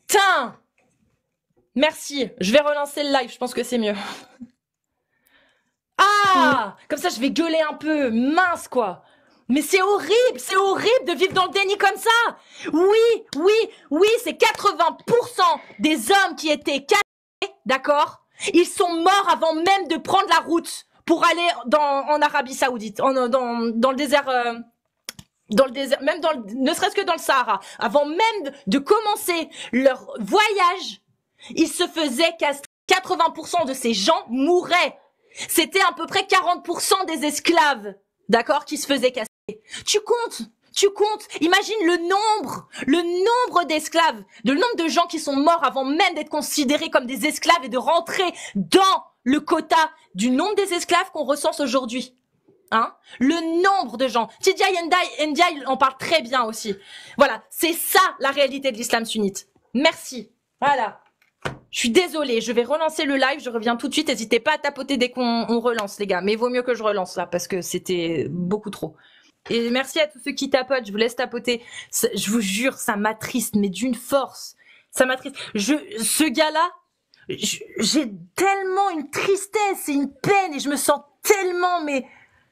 Speaker 2: Putain. Merci. Je vais relancer le live. Je pense que c'est mieux. Ah, comme ça, je vais gueuler un peu. Mince, quoi. Mais c'est horrible de vivre dans le déni comme ça. Oui, c'est 80% des hommes qui étaient casés, d'accord? Ils sont morts avant même de prendre la route pour aller en Arabie Saoudite, dans le désert, même ne serait-ce que dans le Sahara. Avant même de commencer leur voyage, ils se faisaient castrer. 80% de ces gens mouraient. C'était à peu près 40% des esclaves, d'accord, qui se faisaient casser. Tu comptes. Imagine le nombre d'esclaves, le nombre de gens qui sont morts avant même d'être considérés comme des esclaves et de rentrer dans le quota du nombre des esclaves qu'on recense aujourd'hui. Hein? Le nombre de gens. Tidia Ndiaye en parle très bien aussi. Voilà, c'est ça la réalité de l'islam sunnite. Merci. Voilà. Je suis désolée, je vais relancer le live, je reviens tout de suite. N'hésitez pas à tapoter dès qu'on relance, les gars. Mais il vaut mieux que je relance là, parce que c'était beaucoup trop. Et merci à tous ceux qui tapotent, je vous laisse tapoter. Je vous jure, ça m'attriste, mais d'une force. Ça m'attriste. Ce gars-là, j'ai tellement une tristesse et une peine, et je me sens tellement, mais...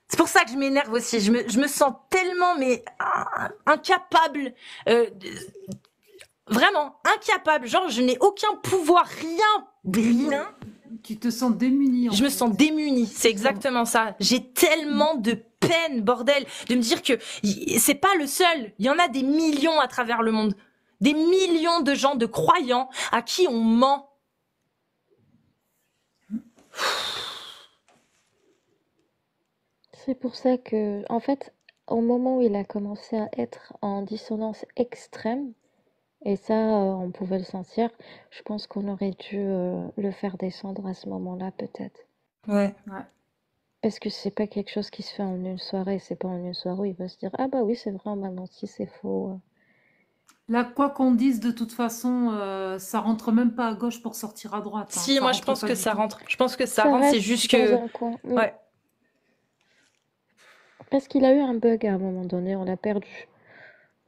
Speaker 2: C'est pour ça que je m'énerve aussi. Je me sens tellement, mais incapable... Vraiment, incapable. Genre, je n'ai aucun pouvoir, rien.
Speaker 4: Tu te sens démunie.
Speaker 2: Je me sens démunie, c'est exactement ça. J'ai tellement de peine, bordel, de me dire que c'est pas le seul. Il y en a des millions à travers le monde. Des millions de gens, de croyants, à qui on ment.
Speaker 3: C'est pour ça que, en fait, au moment où il a commencé à être en dissonance extrême, et ça, on pouvait le sentir. Je pense qu'on aurait dû le faire descendre à ce moment-là, peut-être.
Speaker 2: Ouais.
Speaker 3: Parce que c'est pas quelque chose qui se fait en une soirée. C'est pas en une soirée où il va se dire « Ah bah oui, c'est vrai, on m'a menti, c'est faux. »
Speaker 4: Là, quoi qu'on dise, de toute façon, ça rentre même pas à gauche pour sortir à droite.
Speaker 2: Si,
Speaker 4: Ça
Speaker 2: moi je
Speaker 4: rentre
Speaker 2: pense
Speaker 4: pas
Speaker 2: que
Speaker 4: du
Speaker 2: ça
Speaker 4: tout.
Speaker 2: rentre. Je pense que ça
Speaker 3: Ça
Speaker 2: rentre, c'est
Speaker 3: reste
Speaker 2: juste
Speaker 3: dans
Speaker 2: que...
Speaker 3: un coin.
Speaker 2: Ouais.
Speaker 3: Parce qu'il a eu un bug à un moment donné, on l'a perdu.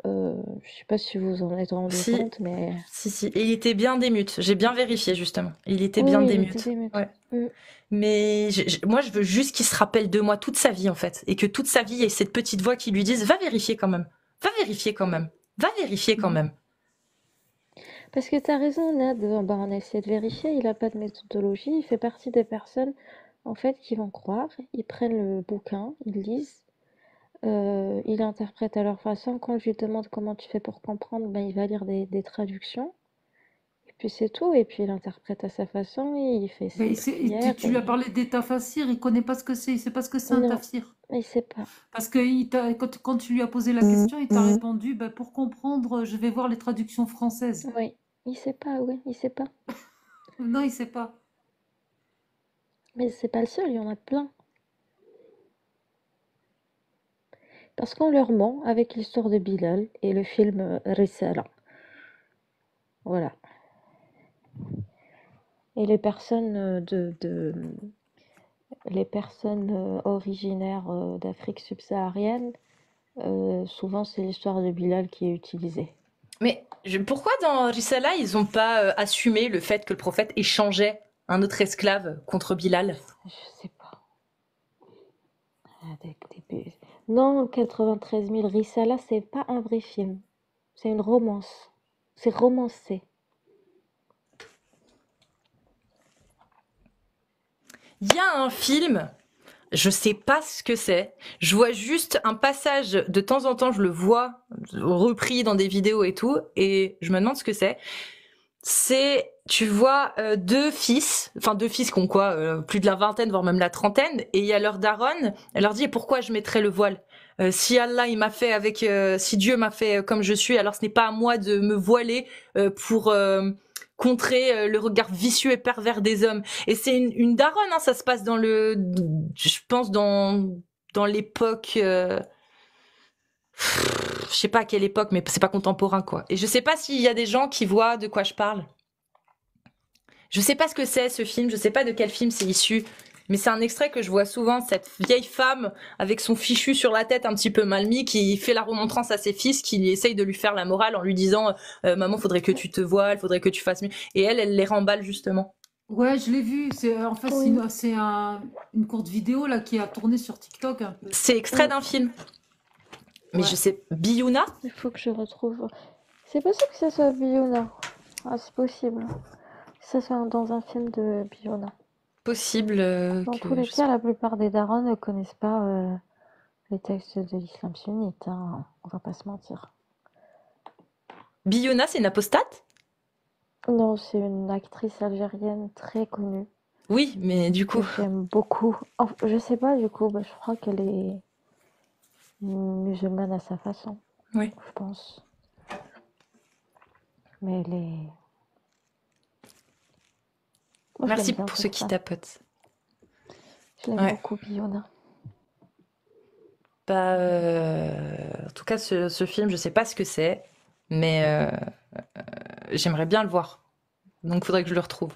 Speaker 3: Je sais pas si vous vous en êtes rendu
Speaker 2: Si.
Speaker 3: compte, mais...
Speaker 2: Si. Et il était bien démute. J'ai bien vérifié, justement. Il était
Speaker 3: Oui,
Speaker 2: bien
Speaker 3: il
Speaker 2: démute.
Speaker 3: était démute.
Speaker 2: Ouais.
Speaker 3: Mm.
Speaker 2: Mais moi, je veux juste qu'il se rappelle de moi toute sa vie, en fait. Et que toute sa vie, il y ait cette petite voix qui lui dise « Va vérifier quand même. Va vérifier quand même. Va vérifier quand même. »
Speaker 3: Parce que t'as raison, Nad, bah, on a essayé de vérifier, il a pas de méthodologie, il fait partie des personnes, en fait, qui vont croire, ils prennent le bouquin, ils lisent, ils l'interprètent à leur façon, quand je lui demande comment tu fais pour comprendre, ben, il va lire des traductions, et puis c'est tout, et puis il interprète à sa façon, et il fait ses prières,
Speaker 4: Tu lui as parlé des tafsirs, il connaît pas ce que c'est, il sait pas ce que c'est un
Speaker 3: Non.
Speaker 4: tafsir.
Speaker 3: il sait pas.
Speaker 4: Parce que quand tu lui as posé la question, il t'a répondu, bah, pour comprendre, je vais voir les traductions françaises.
Speaker 3: Oui, il sait pas, oui, il sait pas.
Speaker 4: Non, il sait pas.
Speaker 3: Mais c'est pas le seul, il y en a plein. Parce qu'on leur ment avec l'histoire de Bilal et le film Risala. Voilà. Et les personnes les personnes originaires d'Afrique subsaharienne, souvent c'est l'histoire de Bilal qui est utilisée.
Speaker 2: Mais pourquoi dans Risala, ils n'ont pas assumé le fait que le prophète échangeait un autre esclave contre Bilal?
Speaker 3: Je sais pas. Non, 93 000 Risala, c'est pas un vrai film. C'est une romance. C'est romancé.
Speaker 2: Il y a un film, je sais pas ce que c'est. Je vois juste un passage de temps en temps, je le vois repris dans des vidéos et tout, et je me demande ce que c'est. C'est, tu vois, deux fils qui ont quoi, plus de la vingtaine, voire même la trentaine, et il y a leur daronne, elle leur dit, et pourquoi je mettrais le voile? Si Allah il m'a fait si Dieu m'a fait comme je suis, alors ce n'est pas à moi de me voiler pour contrer le regard vicieux et pervers des hommes. Et c'est une daronne, hein, ça se passe je pense dans l'époque, je sais pas à quelle époque, mais c'est pas contemporain quoi. Et je sais pas s'il y a des gens qui voient de quoi je parle. Je sais pas ce que c'est ce film, je sais pas de quel film c'est issu, mais c'est un extrait que je vois souvent, cette vieille femme avec son fichu sur la tête un petit peu mal mis, qui fait la remontrance à ses fils, qui essaye de lui faire la morale en lui disant maman, faudrait que tu te voiles, faudrait que tu fasses mieux. Et elle les remballe justement.
Speaker 4: Ouais, je l'ai vu. En fait,
Speaker 3: Oui.
Speaker 4: c'est une courte vidéo là qui a tourné sur TikTok un peu.
Speaker 2: C'est extrait d'un film. Mais
Speaker 4: Ouais.
Speaker 2: je sais, Biyuna?
Speaker 3: Il faut que je retrouve. C'est possible que ça soit Biyuna. Ah, c'est possible. Que ça soit dans un film de Biyuna.
Speaker 2: Possible
Speaker 3: Dans
Speaker 2: que...
Speaker 3: tous les
Speaker 2: je sais
Speaker 3: cas, la plupart des darons ne connaissent pas les textes de l'islam sunnite. Hein. On va pas se mentir.
Speaker 2: Biyuna, c'est une apostate?
Speaker 3: Non, c'est une actrice algérienne très connue
Speaker 2: Oui, mais du
Speaker 3: que
Speaker 2: coup...
Speaker 3: j'aime beaucoup. Je sais pas, du coup, je crois qu'elle est musulmane à sa façon,
Speaker 2: Oui.
Speaker 3: je pense. Mais elle est... Moi, je
Speaker 2: Merci
Speaker 3: l'aime bien
Speaker 2: pour ceux qui
Speaker 3: ça.
Speaker 2: tapotent.
Speaker 3: Je l'aime
Speaker 2: Ouais.
Speaker 3: beaucoup, Biyuna.
Speaker 2: Bah, en tout cas, ce film, je sais pas ce que c'est, mais j'aimerais bien le voir. Donc, faudrait que je le retrouve.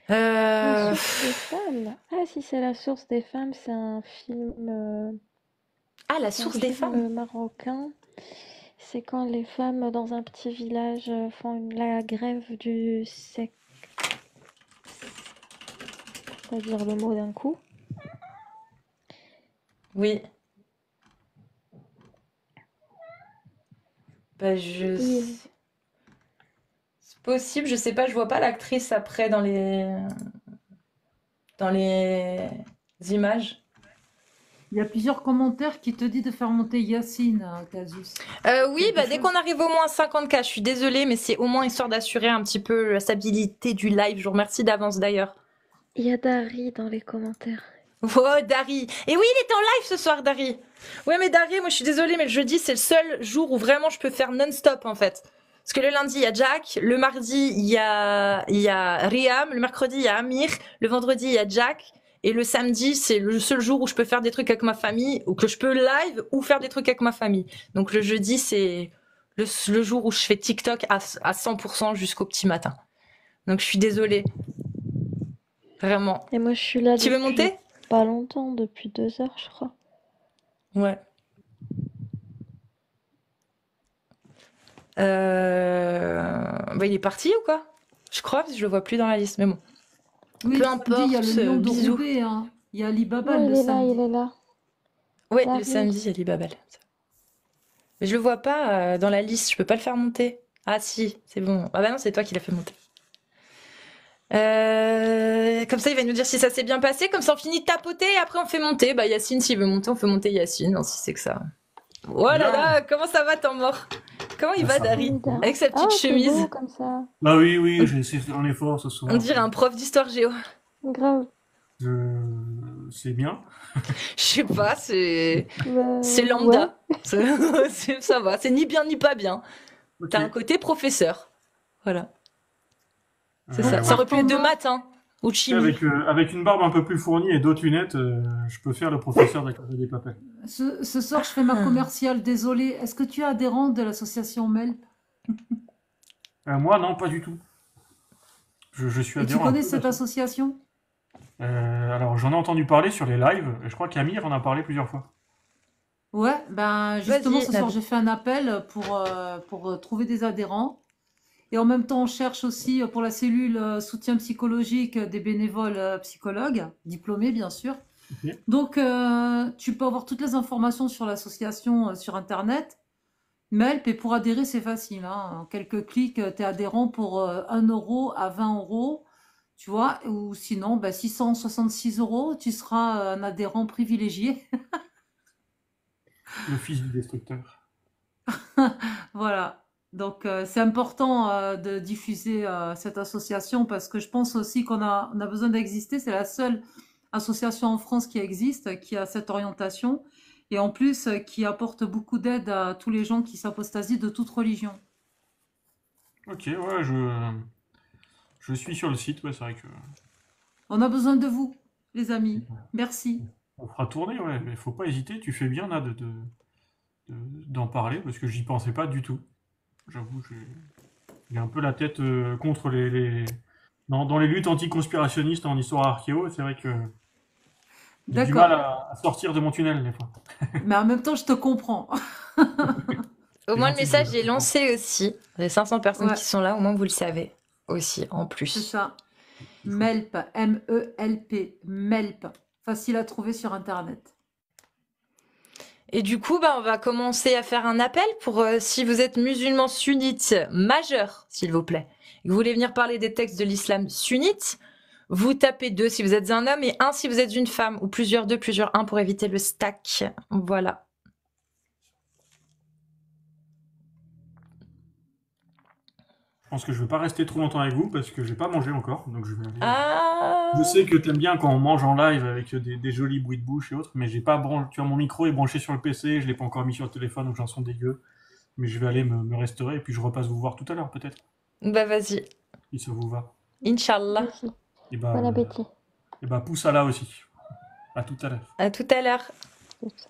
Speaker 3: La source des femmes. Ah, si c'est La source des femmes, c'est un film,
Speaker 2: Ah, La
Speaker 3: c'est un
Speaker 2: source des
Speaker 3: film
Speaker 2: femmes.
Speaker 3: marocain. C'est quand les femmes dans un petit village font la grève du sexe. Pas dire le mot d'un coup.
Speaker 2: Oui. Bah,
Speaker 3: Oui.
Speaker 2: c'est possible, je sais pas, je vois pas l'actrice après dans les images.
Speaker 4: Il y a plusieurs commentaires qui te disent de faire monter Yacine, Casus.
Speaker 2: Oui,
Speaker 4: Quelque
Speaker 2: bah, dès
Speaker 4: chose
Speaker 2: qu'on arrive au moins à 50K, je suis désolée, mais c'est au moins histoire d'assurer un petit peu la stabilité du live. Je vous remercie d'avance d'ailleurs.
Speaker 3: Il y a Dari dans les commentaires.
Speaker 2: Oh, Dari. Et oui, il était en live ce soir, Dari. Ouais, mais Dari, moi je suis désolée, mais le jeudi, c'est le seul jour où vraiment je peux faire non-stop en fait. Parce que le lundi, il y a Jack, le mardi, il y a Riam, le mercredi, il y a Amir, le vendredi, il y a Jack, et le samedi, c'est le seul jour où je peux faire des trucs avec ma famille, ou que je peux live ou faire des trucs avec ma famille. Donc le jeudi, c'est le jour où je fais TikTok à 100% jusqu'au petit matin. Donc je suis désolée. Vraiment.
Speaker 3: Et moi, je suis là
Speaker 2: Tu veux
Speaker 3: depuis
Speaker 2: monter?
Speaker 3: pas longtemps, depuis 2 heures, je crois.
Speaker 2: Ouais. Bah, il est parti ou quoi? Je crois, parce que je le vois plus dans la liste, mais bon.
Speaker 4: Oui,
Speaker 2: Peu
Speaker 4: le samedi, il y a le
Speaker 2: importe,
Speaker 4: lion de
Speaker 2: bisous.
Speaker 4: Roubaix, hein. Il y a Alibaba
Speaker 3: Non,
Speaker 4: le
Speaker 3: il est là,
Speaker 4: samedi.
Speaker 3: il est là.
Speaker 2: Ouais,
Speaker 3: Ça
Speaker 2: le
Speaker 3: arrive.
Speaker 2: samedi, il y a Libabel. Mais je le vois pas dans la liste, je peux pas le faire monter. Ah si, c'est bon. Ah bah non, c'est toi qui l'as fait monter. Comme ça, il va nous dire si ça s'est bien passé. Comme ça, on finit de tapoter et après on fait monter. Bah Yacine, s'il veut monter, on fait monter Yacine. Non, si c'est que ça. Oh là là, comment ça va, temps mort? Comment il va, Dari?
Speaker 3: Formidable.
Speaker 2: Avec sa petite
Speaker 3: c'est
Speaker 2: chemise.
Speaker 3: beau comme ça.
Speaker 5: Bah oui, j'ai essayé de faire un effort ce soir.
Speaker 2: On dirait un prof d'histoire géo.
Speaker 3: Grave.
Speaker 5: C'est bien.
Speaker 2: Je sais pas, c'est
Speaker 3: Ouais.
Speaker 2: lambda. Ça va, c'est ni bien ni pas bien.
Speaker 5: Ok.
Speaker 2: T'as un côté professeur. Voilà. C'est ça.
Speaker 5: Ouais.
Speaker 2: Ça aurait pu être de
Speaker 4: Comment-
Speaker 2: maths, hein. Ou de chimie.
Speaker 5: Avec une barbe un peu plus fournie et d'autres lunettes, je peux faire le professeur de la classe des papels.
Speaker 4: Ce soir, je fais ma commerciale, désolée. Est-ce que tu es adhérente de l'association MEL?
Speaker 5: Moi, non, pas du tout. Je suis
Speaker 4: Et tu
Speaker 5: adhérent.
Speaker 4: connais cette association?
Speaker 5: Alors, j'en ai entendu parler sur les lives, et je crois qu'Amir en a parlé plusieurs fois.
Speaker 4: Ouais, ben justement,
Speaker 2: Vas-y,
Speaker 4: ce soir,
Speaker 2: Nadia.
Speaker 4: j'ai fait un appel pour trouver des adhérents. Et en même temps, on cherche aussi pour la cellule soutien psychologique des bénévoles psychologues, diplômés bien sûr.
Speaker 5: Ok.
Speaker 4: Donc, tu peux avoir toutes les informations sur l'association sur Internet. MELP, et pour adhérer, c'est facile, hein. En quelques clics, tu es adhérent pour 1 euro à 20 euros, tu vois. Ou sinon, ben, 666 euros, tu seras un adhérent privilégié.
Speaker 5: Le fils du destructeur.
Speaker 4: Voilà. Donc, c'est important de diffuser cette association parce que je pense aussi qu'on a besoin d'exister. C'est la seule association en France qui existe, qui a cette orientation et en plus qui apporte beaucoup d'aide à tous les gens qui s'apostasient de toute religion.
Speaker 5: Ok, ouais, je suis sur le site, ouais, c'est vrai que
Speaker 4: On a besoin de vous, les amis. Merci.
Speaker 5: on fera tourner, ouais, mais faut pas hésiter, tu fais bien là d'en parler, parce que j'y pensais pas du tout. J'avoue, j'ai un peu la tête contre Dans les luttes anti-conspirationnistes en histoire archéo, c'est vrai que j'ai du
Speaker 4: D'accord.
Speaker 5: mal à sortir de mon tunnel, des fois.
Speaker 4: Mais en même temps, je te comprends.
Speaker 2: Au
Speaker 5: C'est
Speaker 2: moins, le
Speaker 5: gentil de
Speaker 2: message
Speaker 5: me
Speaker 2: est
Speaker 5: comprendre.
Speaker 2: lancé aussi. Les 500 personnes
Speaker 4: Ouais,
Speaker 2: qui sont là, au moins, vous le savez aussi, en
Speaker 4: c'est
Speaker 2: plus.
Speaker 4: ça.
Speaker 5: C'est chouette.
Speaker 4: MELP, M-E-L-P, MELP. Facile à trouver sur Internet.
Speaker 2: Et du coup, on va commencer à faire un appel pour si vous êtes musulman sunnite majeur, s'il vous plaît, et que vous voulez venir parler des textes de l'islam sunnite, vous tapez 2 si vous êtes un homme et 1 si vous êtes une femme, ou plusieurs 2, plusieurs 1 pour éviter le stack. Voilà.
Speaker 5: Je pense que je vais pas rester trop longtemps avec vous parce que j'ai pas mangé encore, donc je vais aller.
Speaker 2: Ah,
Speaker 5: Je sais que t'aimes bien quand on mange en live avec des jolis bruits de bouche et autres, mais j'ai pas tu vois, mon micro est branché sur le PC, je l'ai pas encore mis sur le téléphone, donc j'en sens dégueu. Mais je vais aller me restaurer et puis je repasse vous voir tout à l'heure peut-être,
Speaker 2: vas-y.
Speaker 5: si ça vous va.
Speaker 2: Inch'Allah.
Speaker 3: Merci.
Speaker 5: Et
Speaker 3: Bon appétit.
Speaker 5: bah pousse à là aussi. À tout à l'heure.
Speaker 2: À tout à l'heure.
Speaker 3: Oups.